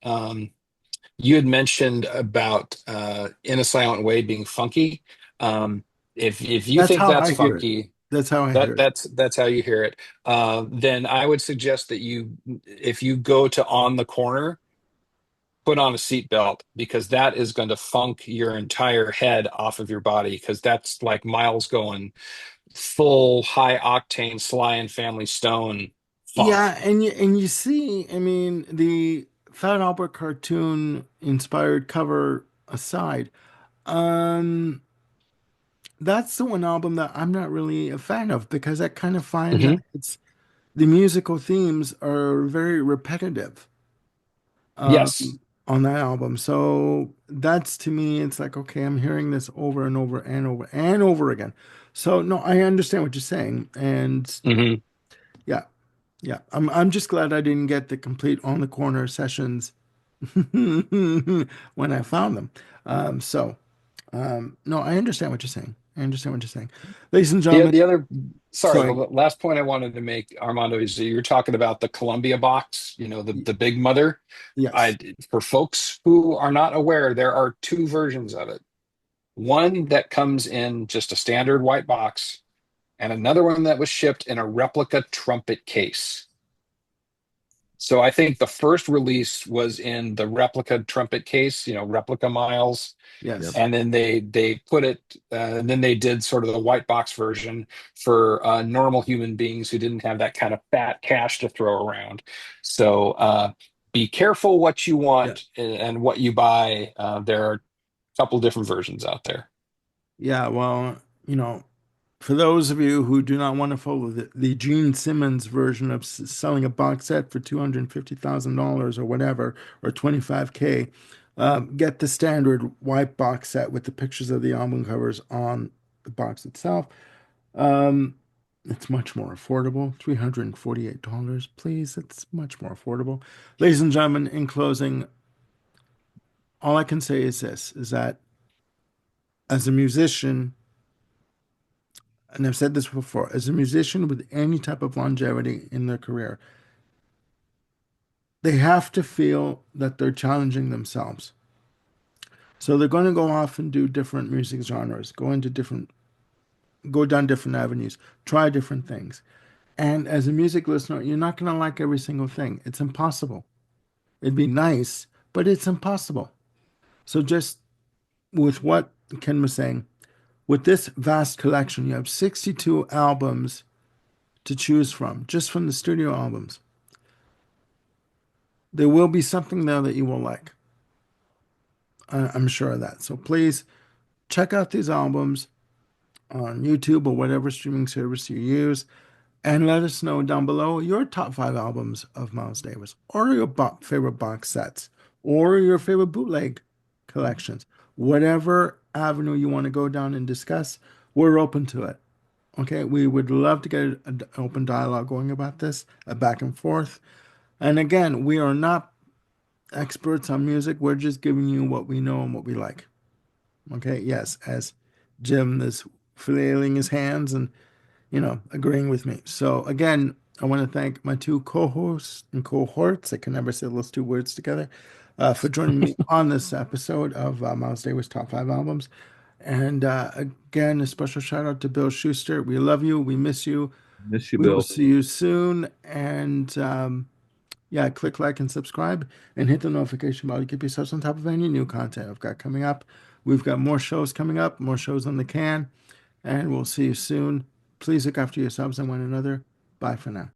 you had mentioned about In a Silent Way being funky. Um, if you That's think how that's I hear it. funky, That's how I hear that it. that's how you hear it. Then I would suggest that if you go to On the Corner, put on a seatbelt because that is going to funk your entire head off of your body because that's like Miles going full high octane Sly and Family Stone funk. Yeah, and you see, I mean, the Fat Albert cartoon inspired cover aside, um, that's the one album that I'm not really a fan of because I kind of find Hmm. that it's the musical themes are very repetitive Yes. on that album. So that's to me, it's like, okay, I'm hearing this over and over and over and over again. So no, I understand what you're saying, and Hmm. yeah, yeah, I'm just glad I didn't get the complete on the corner sessions when I found them. So no, I understand what you're saying. I understand what you're saying, ladies and The gentlemen. the other sorry, the Sorry. last point I wanted to make, Armando, is that you're talking about the Columbia box, the big mother. Yes. I For folks who are not aware, there are two versions of it. One that comes in just a standard white box, and another one that was shipped in a replica trumpet case. So I think the first release was in the replica trumpet case, replica Miles, Yep. Yes. and then they put it, and then they did sort of the white box version for normal human beings who didn't have that kind of fat cash to throw around. So be careful what you Yeah. want and what you buy. There are a couple different versions out there. Yeah. Well, you know, for those of you who do not want to follow the Gene Simmons version of selling a box set for $250,000 or whatever, or 25K, get the standard white box set with the pictures of the album covers on the box itself. Um, it's much more affordable, $348. Please, it's much more affordable. Ladies and gentlemen, in closing, all I can say is this, is that as a musician, and I've said this before, as a musician with any type of longevity in their career, they have to feel that they're challenging themselves. So they're going to go off and do different music genres, go down different avenues, try different things. And as a music listener, you're not going to like every single thing. It's impossible. It'd be nice, but it's impossible. So just with what Ken was saying, with this vast collection, you have 62 albums to choose from, just from the studio albums. There will be something there that you will like. I'm sure of that. So please check out these albums on YouTube or whatever streaming service you use, and let us know down below your top five albums of Miles Davis, or your favorite box sets, or your favorite bootleg collections. Whatever avenue you want to go down and discuss, we're open to it. Okay, we would love to get an open dialogue going about this, a back and forth. And again, we are not experts on music. We're just giving you what we know and what we like. Okay, yes, as Jim is flailing his hands and, agreeing with me. So again, I want to thank my two co-hosts and cohorts. I can never say those two words together. For joining me on this episode of Miles Davis Top 5 Albums. And again, a special shout out to Bill Schuster. We love you. We miss you. Miss you, We will Bill. see you soon. And yeah, click like and subscribe and hit the notification bell to keep yourselves on top of any new content I've got coming up. We've got more shows coming up, more shows on the can, and we'll see you soon. Please look after yourselves and one another. Bye for now.